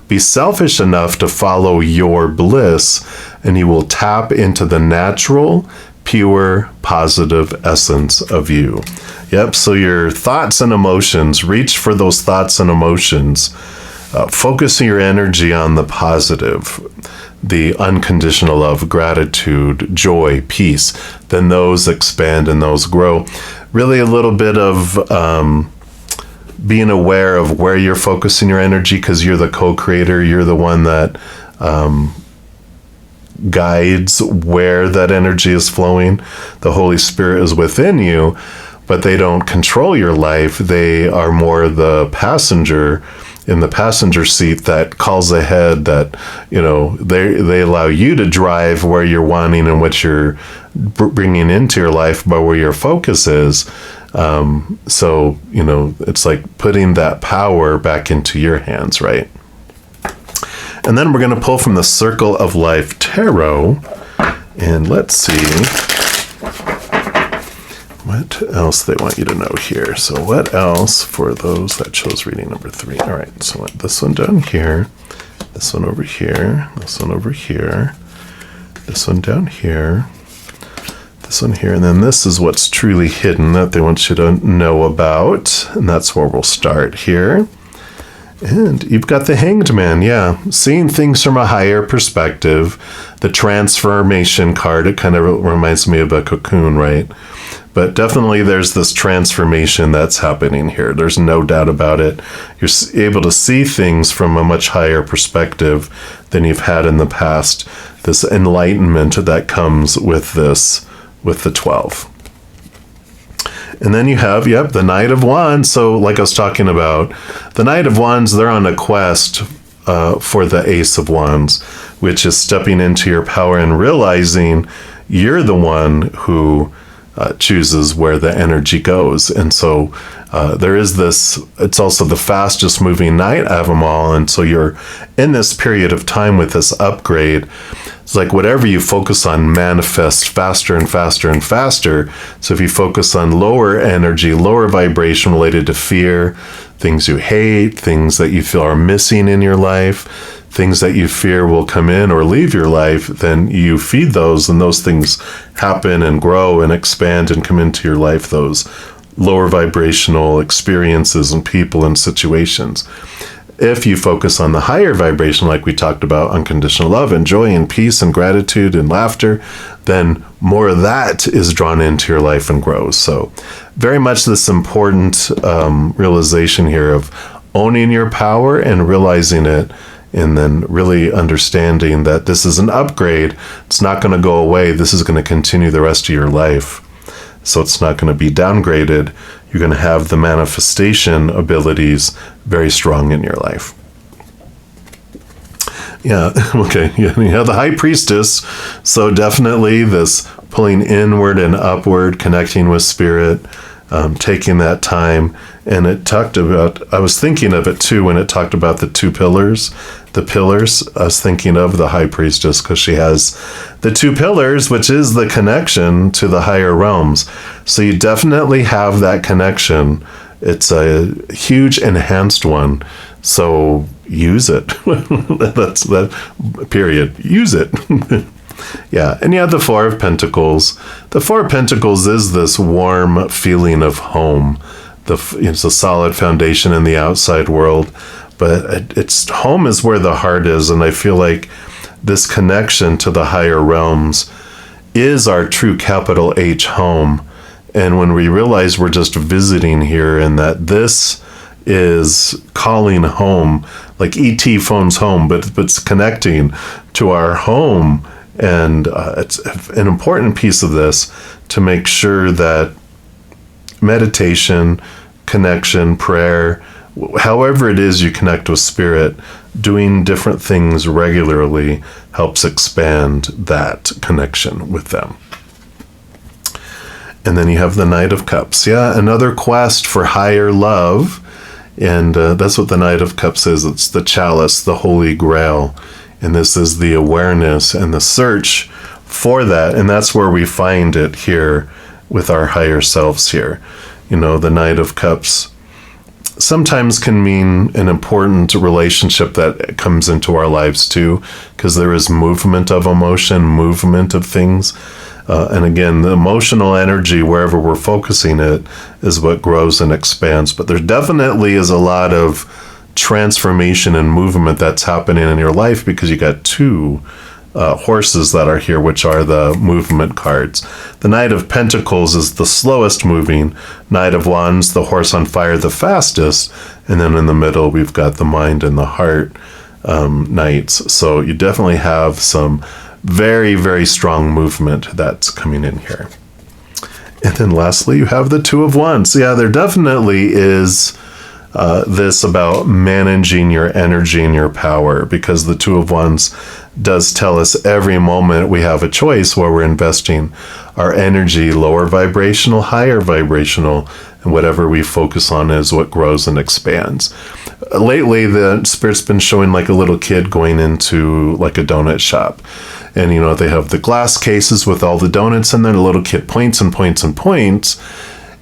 Be selfish enough to follow your bliss, and you will tap into the natural, pure, positive essence of you. Yep, so your thoughts and emotions, reach for those thoughts and emotions focusing your energy on the positive, the unconditional love, gratitude, joy, peace, then those expand and those grow. Really a little bit of being aware of where you're focusing your energy, because you're the co-creator, you're the one that guides where that energy is flowing. The Holy Spirit is within you, but they don't control your life. They are more the passenger in the passenger seat that calls ahead, that, they allow you to drive where you're wanting and what you're bringing into your life, but where your focus is. So, it's like putting that power back into your hands, right? And then we're going to pull from the Circle of Life Tarot, and let's see what else they want you to know here. So what else for those that chose reading number 3? All right, so this one down here, this one over here, this one over here, this one down here, this one here, and then this is what's truly hidden that they want you to know about, and that's where we'll start here. And you've got the Hanged Man, yeah. Seeing things from a higher perspective. The Transformation card, it kind of reminds me of a cocoon, right? But definitely there's this transformation that's happening here. There's no doubt about it. You're able to see things from a much higher perspective than you've had in the past. This enlightenment that comes with this, with the 12. And then you have, the Knight of Wands. So like I was talking about, the Knight of Wands, they're on a quest for the Ace of Wands, which is stepping into your power and realizing you're the one who chooses where the energy goes. And so there is this, it's also the fastest moving night of them all. And so you're in this period of time with this upgrade. It's like whatever you focus on manifests faster and faster and faster. So if you focus on lower energy, lower vibration related to fear, things you hate, things that you feel are missing in your life, things that you fear will come in or leave your life, then you feed those, and those things happen and grow and expand and come into your life, those lower vibrational experiences and people and situations. If you focus on the higher vibration, like we talked about, unconditional love and joy and peace and gratitude and laughter, then more of that is drawn into your life and grows. So very much this important realization here of owning your power and realizing it, and then really understanding that this is an upgrade. It's not going to go away. This is going to continue the rest of your life. So it's not going to be downgraded. You're going to have the manifestation abilities very strong in your life. Yeah, okay. You have the High Priestess. So definitely this pulling inward and upward, connecting with spirit, taking that time. And it talked about, I was thinking of it too when it talked about the 2 pillars. The pillars, I was thinking of the High Priestess because she has the 2 pillars, which is the connection to the higher realms. So you definitely have that connection. It's a huge enhanced one. So use it. That's that, period. Use it. Yeah, and you have the 4 of Pentacles. The 4 of Pentacles is this warm feeling of home. It's a solid foundation in the outside world, but it's home is where the heart is, and I feel like this connection to the higher realms is our true capital H home. And when we realize we're just visiting here and that this is calling home, like ET phones home, but it's connecting to our home. And it's an important piece of this to make sure that meditation, connection, prayer, however it is you connect with spirit, doing different things regularly helps expand that connection with them. And then you have the Knight of Cups. Yeah, another quest for higher love. And that's what the Knight of Cups is. It's the chalice, the Holy Grail. And this is the awareness and the search for that. And that's where we find it here with our higher selves here. The Knight of Cups sometimes can mean an important relationship that comes into our lives too, because there is movement of emotion, movement of things. And again, the emotional energy, wherever we're focusing it, is what grows and expands. But there definitely is a lot of transformation and movement that's happening in your life, because you got two horses that are here, which are the movement cards. The Knight of Pentacles is the slowest moving, Knight of Wands, the horse on fire, the fastest, and then in the middle we've got the Mind and the Heart knights. So you definitely have some very, very strong movement that's coming in here. And then lastly, you have the Two of Wands. Yeah, there definitely is this about managing your energy and your power, because the Two of Wands does tell us every moment we have a choice where we're investing our energy, lower vibrational, higher vibrational, and whatever we focus on is what grows and expands. Lately, the Spirit's been showing like a little kid going into like a donut shop. And, you know, they have the glass cases with all the donuts, and then a little kid points and points and points.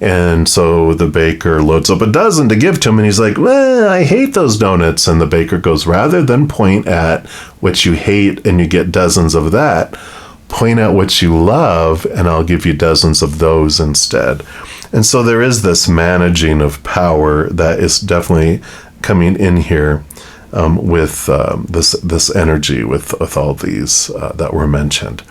And so the baker loads up a dozen to give to him, and he's like, well, I hate those donuts. And the baker goes, rather than point at what you hate and you get dozens of that, point at what you love, and I'll give you dozens of those instead. And so there is this managing of power that is definitely coming in here with this energy, with all these that were mentioned.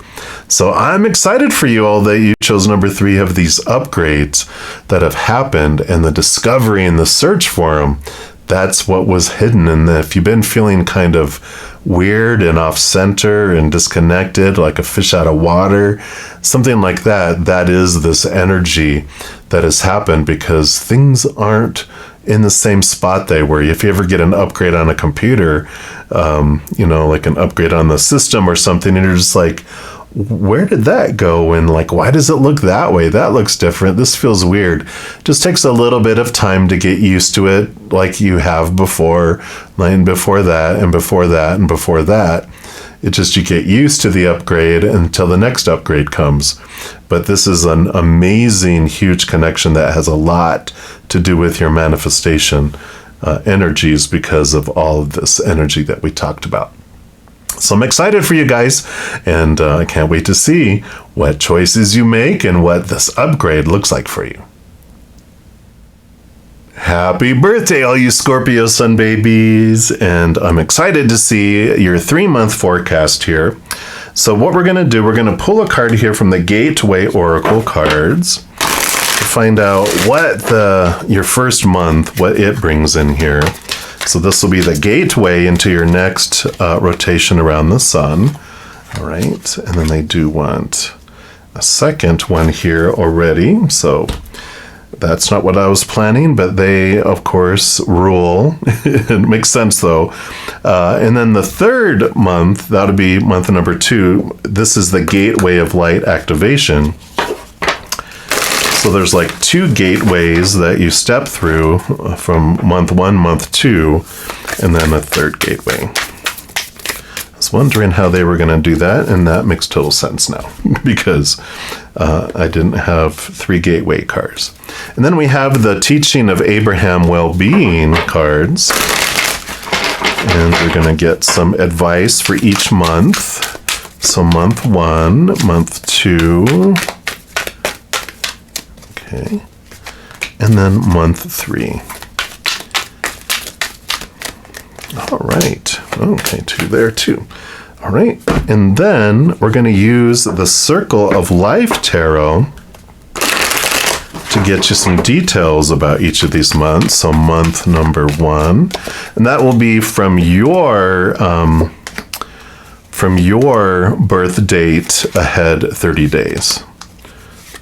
So I'm excited for you all that you chose number 3 of these upgrades that have happened, and the discovery and the search for them. That's what was hidden. And if you've been feeling kind of weird and off center and disconnected, like a fish out of water, something like that, that is this energy that has happened, because things aren't in the same spot they were. If you ever get an upgrade on a computer, you know, like an upgrade on the system or something, and you're just like, where did that go? And like, why does it look that way? That looks different. This feels weird. Just takes a little bit of time to get used to it, like you have before, and before that, and before that, and before that. It just, you get used to the upgrade until the next upgrade comes. But this is an amazing, huge connection that has a lot to do with your manifestation energies, because of all of this energy that we talked about. So I'm excited for you guys, and I can't wait to see what choices you make and what this upgrade looks like for you. Happy birthday, all you Scorpio sun babies, and I'm excited to see your 3-month forecast here. So what we're going to do, we're going to pull a card here from the Gateway Oracle cards to find out what your first month, what it brings in here. So this will be the gateway into your next rotation around the sun. All right, and then they do want a second one here already. So that's not what I was planning, but they, of course, rule. It makes sense, though. And then the third month, that'll be month number 2. This is the gateway of light activation. So there's like 2 gateways that you step through from month 1, month 2, and then a third gateway. I was wondering how they were going to do that, and that makes total sense now, because I didn't have 3 gateway cards. And then we have the Teaching of Abraham Well-Being cards, and we're going to get some advice for each month. So month 1, month 2, okay, and then month 3. All right. Okay, 2 there too. All right. And then we're going to use the Circle of Life Tarot to get you some details about each of these months. So month number 1, and that will be from your birth date ahead 30 days.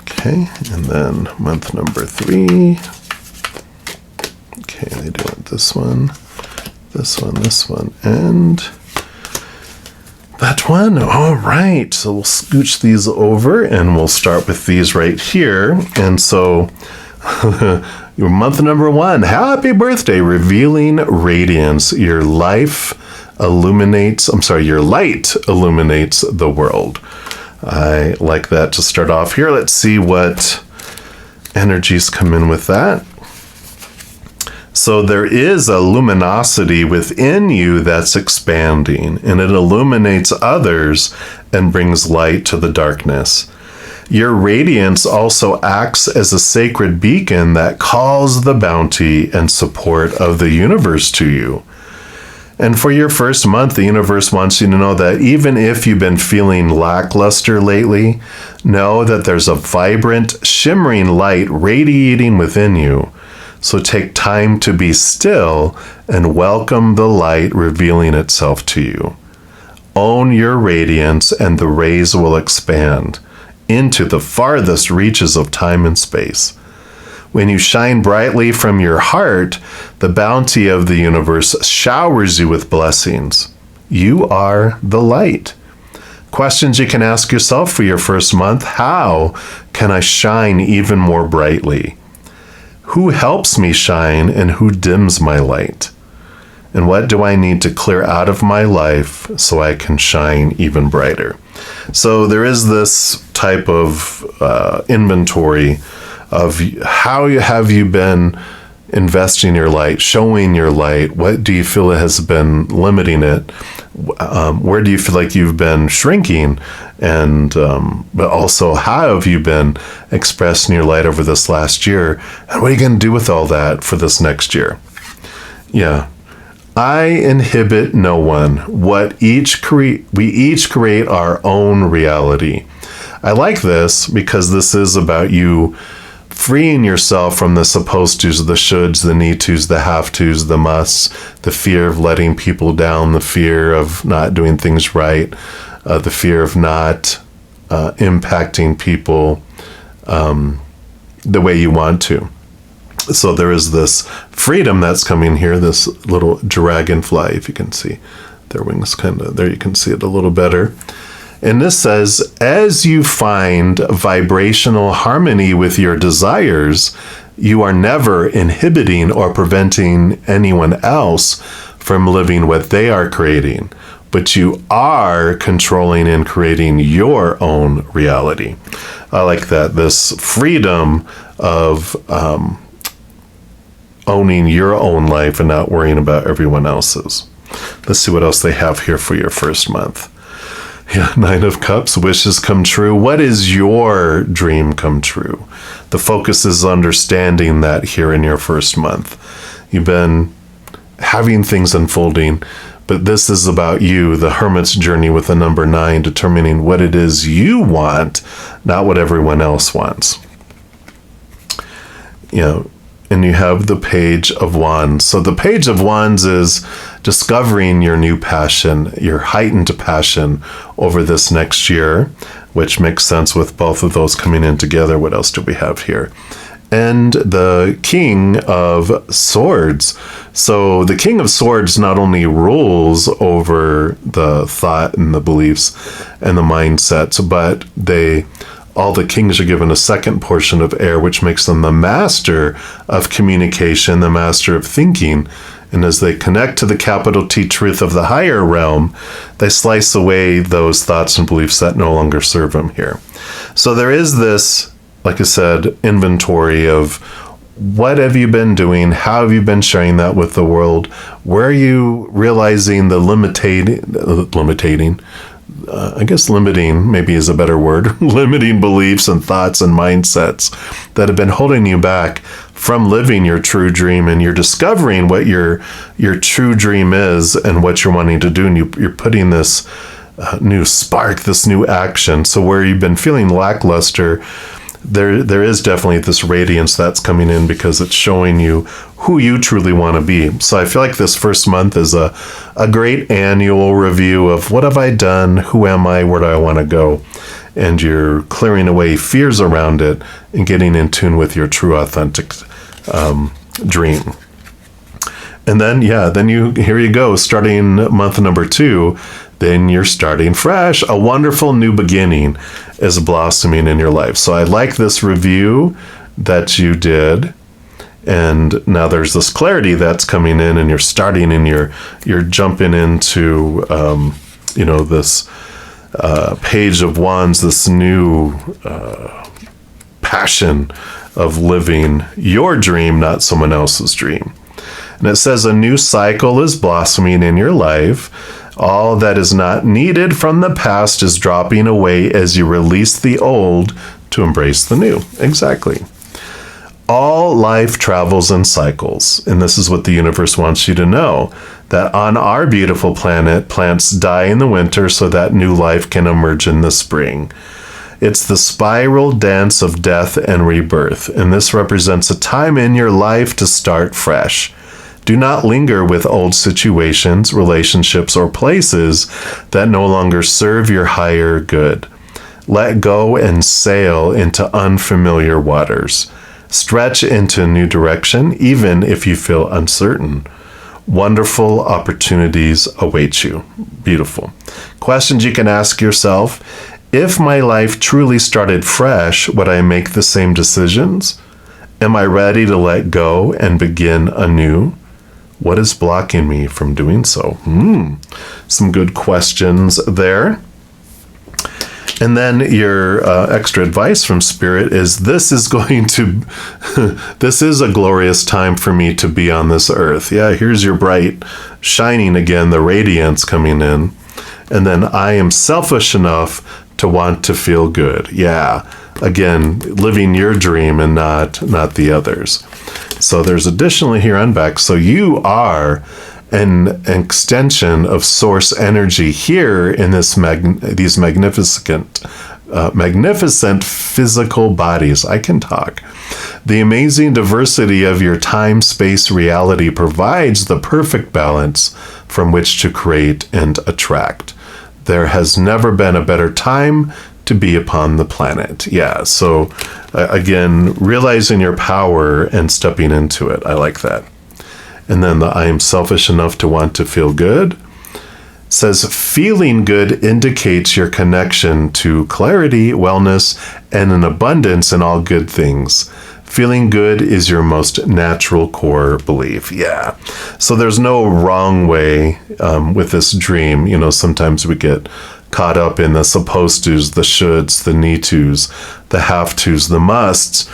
Okay, and then month number 3. Okay, they do want this one, and that one. All right, so we'll scooch these over, and we'll start with these right here. And so your month number 1, happy birthday, revealing radiance. Your light illuminates the world. I like that to start off here. Let's see what energies come in with that. So there is a luminosity within you that's expanding, and it illuminates others and brings light to the darkness. Your radiance also acts as a sacred beacon that calls the bounty and support of the universe to you. And for your first month, the universe wants you to know that even if you've been feeling lackluster lately, know that there's a vibrant, shimmering light radiating within you. So take time to be still and welcome the light revealing itself to you. Own your radiance and the rays will expand into the farthest reaches of time and space. When you shine brightly from your heart, the bounty of the universe showers you with blessings. You are the light. Questions you can ask yourself for your first month: how can I shine even more brightly? Who helps me shine and who dims my light? And what do I need to clear out of my life so I can shine even brighter? So there is this type of inventory of how have you been investing your light, showing your light. What do you feel has been limiting it? Where do you feel like you've been shrinking? And but also, how have you been expressing your light over this last year? And what are you going to do with all that for this next year? Yeah. I inhibit no one. We each create our own reality. I like this because this is about you freeing yourself from the supposed to's, the shoulds, the need to's, the have to's, the musts, the fear of letting people down, the fear of not doing things right, the fear of not impacting people the way you want to. So there is this freedom that's coming here, this little dragonfly, if you can see their wings there, you can see it a little better. And this says, as you find vibrational harmony with your desires, you are never inhibiting or preventing anyone else from living what they are creating, but you are controlling and creating your own reality. I like that, this freedom of owning your own life and not worrying about everyone else's. Let's see what else they have here for your first month. Yeah, Nine of Cups, wishes come true. What is your dream come true? The focus is understanding that here in your first month. You've been having things unfolding, but this is about you, the hermit's journey with the number 9, determining what it is you want, not what everyone else wants. You know, and you have the Page of Wands. So the Page of Wands is discovering your new passion, your heightened passion over this next year, which makes sense with both of those coming in together. What else do we have here? And the King of Swords. So the King of Swords not only rules over the thought and the beliefs and the mindsets, but all the kings are given a second portion of air, which makes them the master of communication, the master of thinking. And as they connect to the capital T truth of the higher realm, they slice away those thoughts and beliefs that no longer serve them here. So there is this, like I said, inventory of what have you been doing? How have you been sharing that with the world? Where are you realizing the limiting maybe is a better word, limiting beliefs and thoughts and mindsets that have been holding you back from living your true dream, and you're discovering what your true dream is and what you're wanting to do, and you're putting this new spark, this new action. So where you've been feeling lackluster, there is definitely this radiance that's coming in because it's showing you who you truly want to be. So I feel like this first month is a great annual review of what have I done, who am I, where do I want to go? And you're clearing away fears around it and getting in tune with your true authentic dream. And then here you go, starting month number 2, then you're starting fresh. A wonderful new beginning is blossoming in your life. So I like this review that you did. And now there's this clarity that's coming in, and you're starting and you're jumping into, this Page of Wands, this new passion of living your dream, not someone else's dream. And it says a new cycle is blossoming in your life. All that is not needed from the past is dropping away as you release the old to embrace the new. Exactly. All life travels in cycles, and this is what the universe wants you to know, that on our beautiful planet, plants die in the winter so that new life can emerge in the spring. It's the spiral dance of death and rebirth, and this represents a time in your life to start fresh. Do not linger with old situations, relationships, or places that no longer serve your higher good. Let go and sail into unfamiliar waters. Stretch into a new direction, even if you feel uncertain. Wonderful opportunities await you. Beautiful. Questions you can ask yourself. If my life truly started fresh, would I make the same decisions? Am I ready to let go and begin anew? What is blocking me from doing so? Some good questions there. And then your extra advice from Spirit is, this is a glorious time for me to be on this earth. Yeah, here's your bright, shining again, the radiance coming in. And then I am selfish enough to want to feel good. Yeah, again, living your dream and not the others. So there's additionally here on back. So you are an extension of source energy here in these magnificent physical bodies. I can talk. The amazing diversity of your time-space reality provides the perfect balance from which to create and attract. There has never been a better time to be upon the planet. Yeah, so again, realizing your power and stepping into it. I like that. And then the I am selfish enough to want to feel good says feeling good indicates your connection to clarity, wellness, and an abundance in all good things. Feeling good is your most natural core belief. Yeah. So there's no wrong way with this dream. You know, sometimes we get caught up in the supposed tos, the shoulds, the need tos, the have tos, the musts,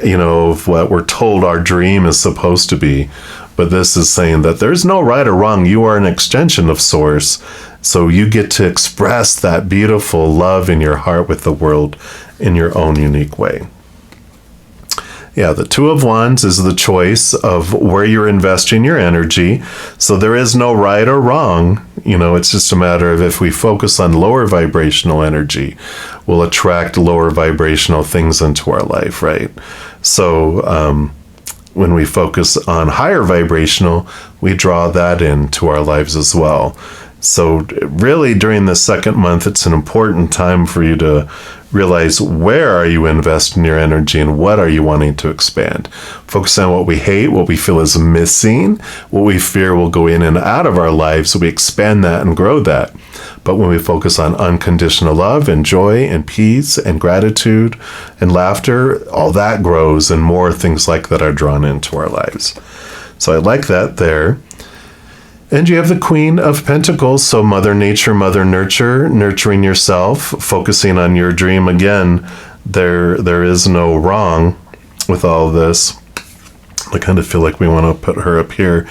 you know, of what we're told our dream is supposed to be. But this is saying that there's no right or wrong. You are an extension of Source. So you get to express that beautiful love in your heart with the world in your own unique way. Yeah, the Two of Wands is the choice of where you're investing your energy. So there is no right or wrong. You know, it's just a matter of if we focus on lower vibrational energy, we'll attract lower vibrational things into our life, right? So, when we focus on higher vibrational, we draw that into our lives as well. So really during the second month, it's an important time for you to realize where are you investing your energy and what are you wanting to expand. Focus on what we hate, what we feel is missing, what we fear will go in and out of our lives, so we expand that and grow that. But when we focus on unconditional love and joy and peace and gratitude and laughter, all that grows and more things like that are drawn into our lives. So I like that there. And you have the Queen of Pentacles, so Mother Nature, Mother Nurture, nurturing yourself, focusing on your dream. Again, there is no wrong with all of this. I kind of feel like we want to put her up here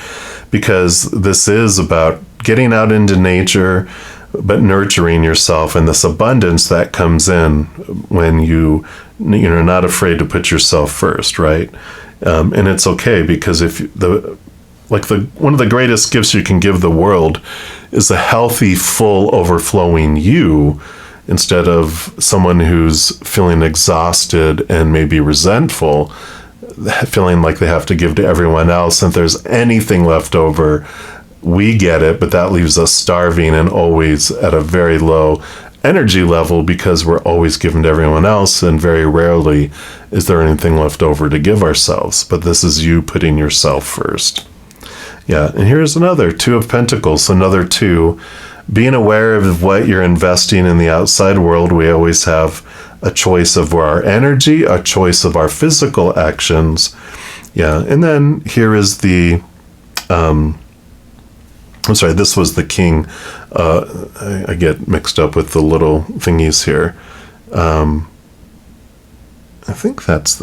because this is about getting out into nature, but nurturing yourself and this abundance that comes in when you're not afraid to put yourself first, right? And it's okay because if one of the greatest gifts you can give the world is a healthy, full, overflowing you instead of someone who's feeling exhausted and maybe resentful, feeling like they have to give to everyone else. And if there's anything left over, we get it, but that leaves us starving and always at a very low energy level because we're always giving to everyone else, and very rarely is there anything left over to give ourselves. But this is you putting yourself first. Yeah, and here's another Two of Pentacles, another two. Being aware of what you're investing in the outside world. We always have a choice of our energy, a choice of our physical actions. Yeah, and then here is the I'm sorry, this was the King. I get mixed up with the little thingies here. I think that's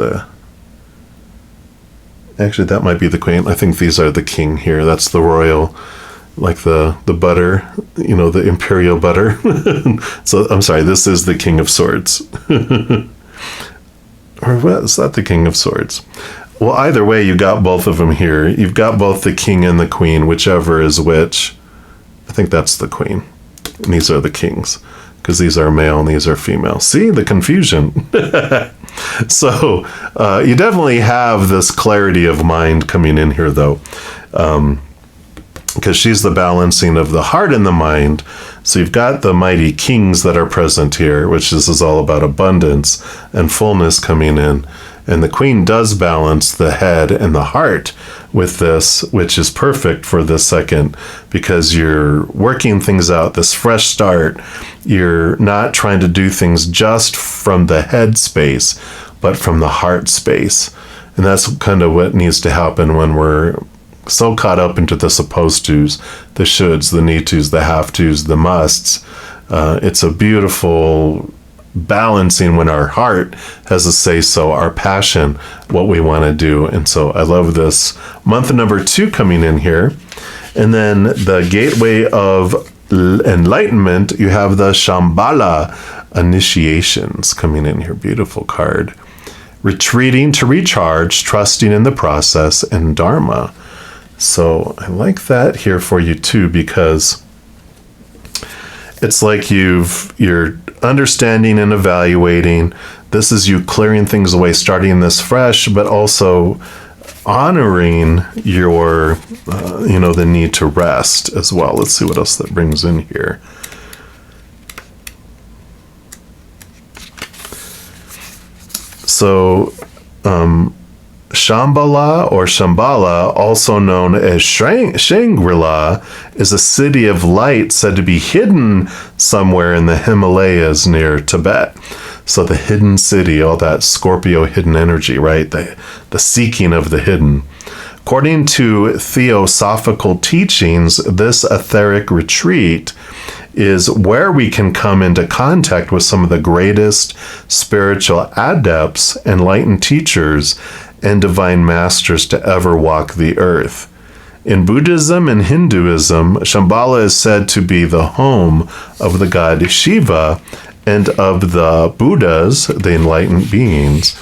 actually, that might be the Queen. I think these are the King here. That's the royal, like the butter, the imperial butter. So I'm sorry, this is the King of Swords. Or what, is that the King of Swords? Well, either way, you got both of them here. You've got both the king and the queen, whichever is which. I think that's the queen. And these are the kings, because these are male and these are female. See the confusion? So you definitely have this clarity of mind coming in here, though, because she's the balancing of the heart and the mind. So you've got the mighty kings that are present here, which this is all about abundance and fullness coming in. And the queen does balance the head and the heart with this, which is perfect for this second, because you're working things out, this fresh start. You're not trying to do things just from the head space, but from the heart space. And that's kind of what needs to happen when we're so caught up into the supposed tos, the shoulds, the need tos, the have tos, the musts. It's a beautiful balancing when our heart has a say so, our passion, what we want to do. And so I love this month number 2 coming in here. And then the gateway of enlightenment, you have the Shambhala initiations coming in here. Beautiful card. Retreating to recharge, trusting in the process, and Dharma. So I like that here for you too, because it's like you're understanding and evaluating. This is you clearing things away, starting this fresh, but also honoring your, the need to rest as well. Let's see what else that brings in here. So, Shambhala or Shambhala, also known as Shangri-La, is a city of light said to be hidden somewhere in the Himalayas near Tibet. So the hidden city, all that Scorpio hidden energy, right? The seeking of the hidden. According to theosophical teachings, this etheric retreat is where we can come into contact with some of the greatest spiritual adepts, enlightened teachers, and divine masters to ever walk the earth. In Buddhism and Hinduism, Shambhala is said to be the home of the god Shiva and of the Buddhas, the enlightened beings.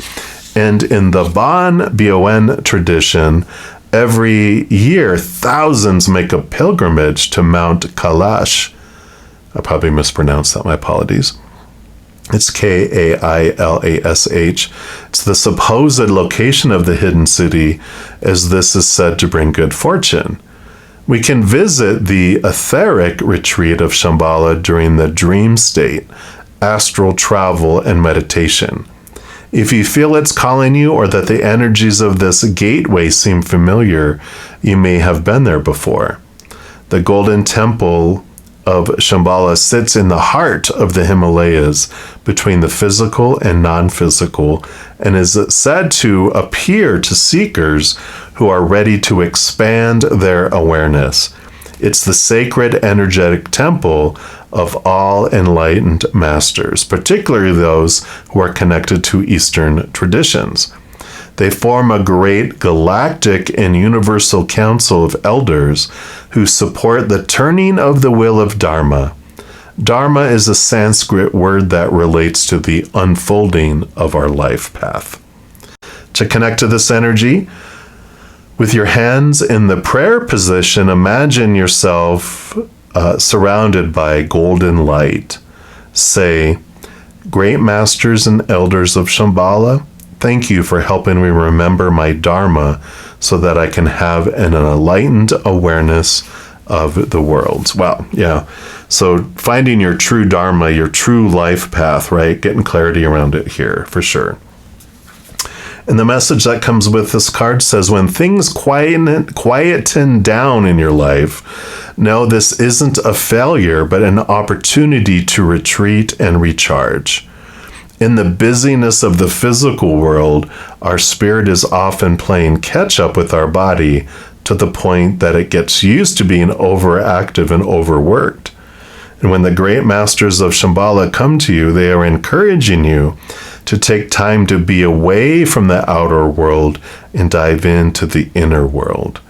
And in the Bon tradition, every year thousands make a pilgrimage to Mount Kailash. I probably mispronounced that, my apologies. It's Kailash. It's the supposed location of the hidden city, as this is said to bring good fortune. We can visit the etheric retreat of Shambhala during the dream state, astral travel, and meditation. If you feel it's calling you, or that the energies of this gateway seem familiar, you may have been there before. The Golden Temple of Shambhala sits in the heart of the Himalayas, between the physical and non-physical, and is said to appear to seekers who are ready to expand their awareness. It's the sacred energetic temple of all enlightened masters, particularly those who are connected to Eastern traditions. They form a great galactic and universal council of elders who support the turning of the wheel of Dharma. Dharma is a Sanskrit word that relates to the unfolding of our life path. To connect to this energy, with your hands in the prayer position, imagine yourself surrounded by golden light. Say, "Great masters and elders of Shambhala, thank you for helping me remember my Dharma so that I can have an enlightened awareness of the world." Wow, yeah. So finding your true Dharma, your true life path, right? Getting clarity around it here, for sure. And the message that comes with this card says, when things quieten down in your life, know this isn't a failure, but an opportunity to retreat and recharge. In the busyness of the physical world, our spirit is often playing catch up with our body to the point that it gets used to being overactive and overworked. And when the great masters of Shambhala come to you, they are encouraging you to take time to be away from the outer world and dive into the inner world.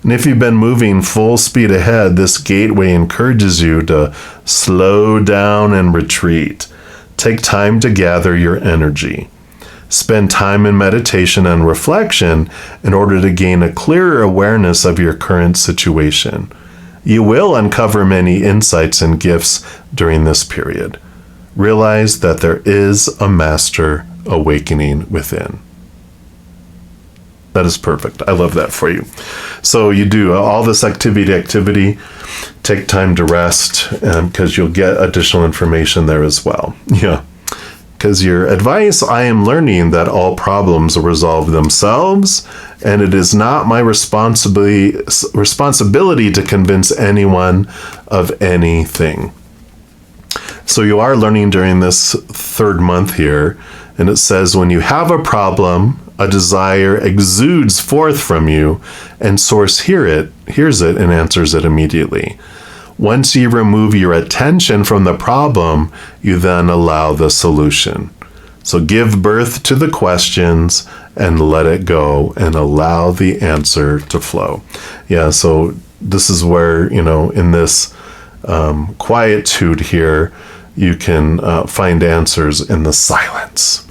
And if you've been moving full speed ahead, this gateway encourages you to slow down and retreat, Take time to gather your energy. Spend time in meditation and reflection in order to gain a clearer awareness of your current situation. You will uncover many insights and gifts during this period. Realize that there is a master awakening within. That is perfect. I love that for you. So you do all this activity, take time to rest, because you'll get additional information there as well. Yeah. Because your advice, I am learning that all problems resolve themselves, and it is not my responsibility to convince anyone of anything. So you are learning during this third month here, and it says, when you have a problem, a desire exudes forth from you, and Source hears it, and answers it immediately. Once you remove your attention from the problem, you then allow the solution. So give birth to the questions and let it go and allow the answer to flow. Yeah, so this is where, in this quietude here, you can find answers in the silence.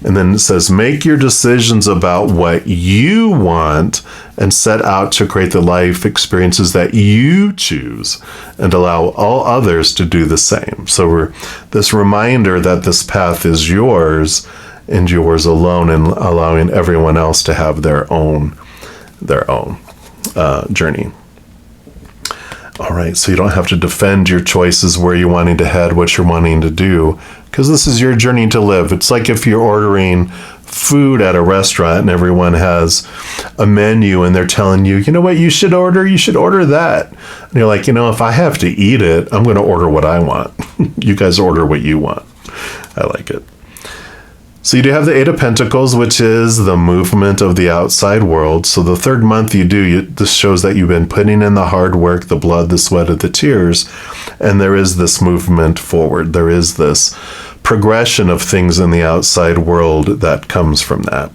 And then it says, make your decisions about what you want and set out to create the life experiences that you choose and allow all others to do the same. So this reminder that this path is yours and yours alone, and allowing everyone else to have their own journey. All right, so you don't have to defend your choices, where you're wanting to head, what you're wanting to do, because this is your journey to live. It's like if you're ordering food at a restaurant and everyone has a menu and they're telling you, you know what, you should order that. And you're like, if I have to eat it, I'm going to order what I want. You guys order what you want. I like it. So you do have the Eight of Pentacles, which is the movement of the outside world. So the third month this shows that you've been putting in the hard work, the blood, the sweat, and the tears, and there is this movement forward. There is this progression of things in the outside world that comes from that.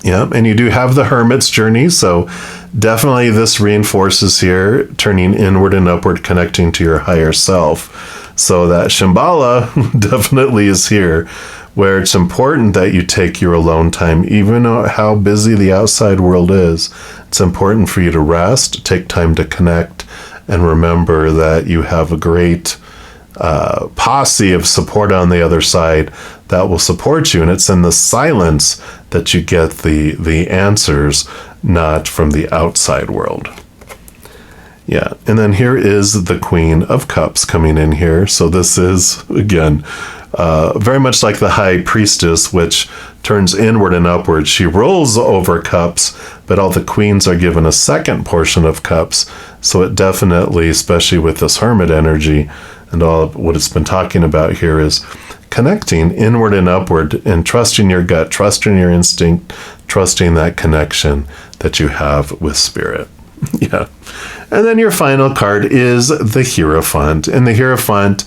Yeah, and you do have the Hermit's journey, so definitely this reinforces here, turning inward and upward, connecting to your higher self. So that Shambhala definitely is here, where it's important that you take your alone time, even how busy the outside world is. It's important for you to rest, take time to connect, and remember that you have a great posse of support on the other side that will support you. And it's in the silence that you get the answers, not from the outside world. Yeah, and then here is the Queen of Cups coming in here. So this is, again, very much like the High Priestess, which turns inward and upward. She rolls over cups, but all the queens are given a second portion of cups. So it definitely, especially with this Hermit energy and all of what it's been talking about here, is connecting inward and upward and trusting your gut, trusting your instinct, trusting that connection that you have with Spirit. Yeah. And then your final card is the Hierophant. And the Hierophant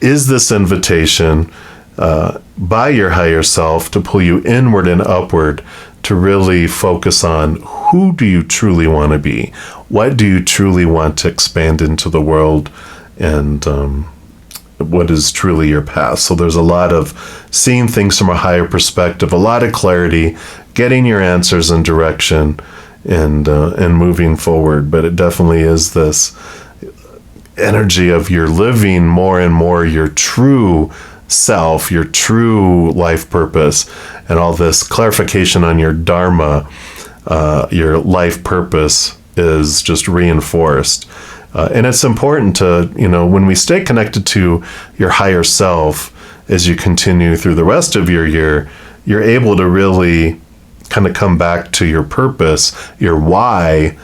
is this invitation by your higher self to pull you inward and upward, to really focus on who do you truly want to be? What do you truly want to expand into the world? And what is truly your path? So there's a lot of seeing things from a higher perspective, a lot of clarity, getting your answers and direction, and moving forward. But it definitely is this energy of you're living more and more your true self, your true life purpose, and all this clarification on your dharma, your life purpose is just reinforced. And it's important to, when we stay connected to your higher self as you continue through the rest of your year, you're able to really kind of come back to your purpose, your why,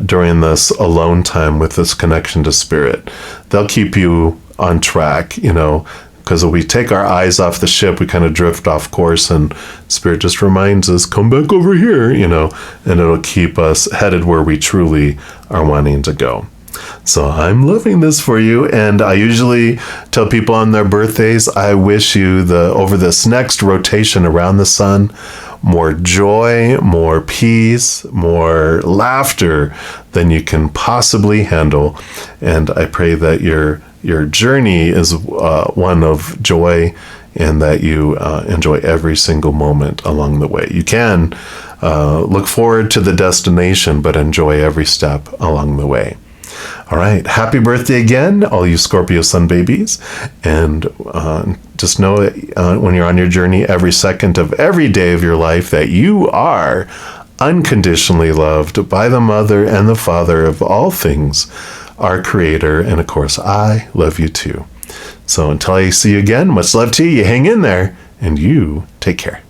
during this alone time with this connection to Spirit. They'll keep you on track, because if we take our eyes off the ship, we kind of drift off course, and Spirit just reminds us, come back over here, and it'll keep us headed where we truly are wanting to go. So I'm loving this for you, and I usually tell people on their birthdays, I wish you over this next rotation around the sun, more joy, more peace, more laughter than you can possibly handle. And I pray that your your journey is one of joy, and that you enjoy every single moment along the way. You can look forward to the destination, but enjoy every step along the way. All right. Happy birthday again, all you Scorpio sun babies. And just know that when you're on your journey, every second of every day of your life, that you are unconditionally loved by the Mother and the Father of all things, our Creator. And of course, I love you too. So until I see you again, much love to you. You hang in there, and you take care.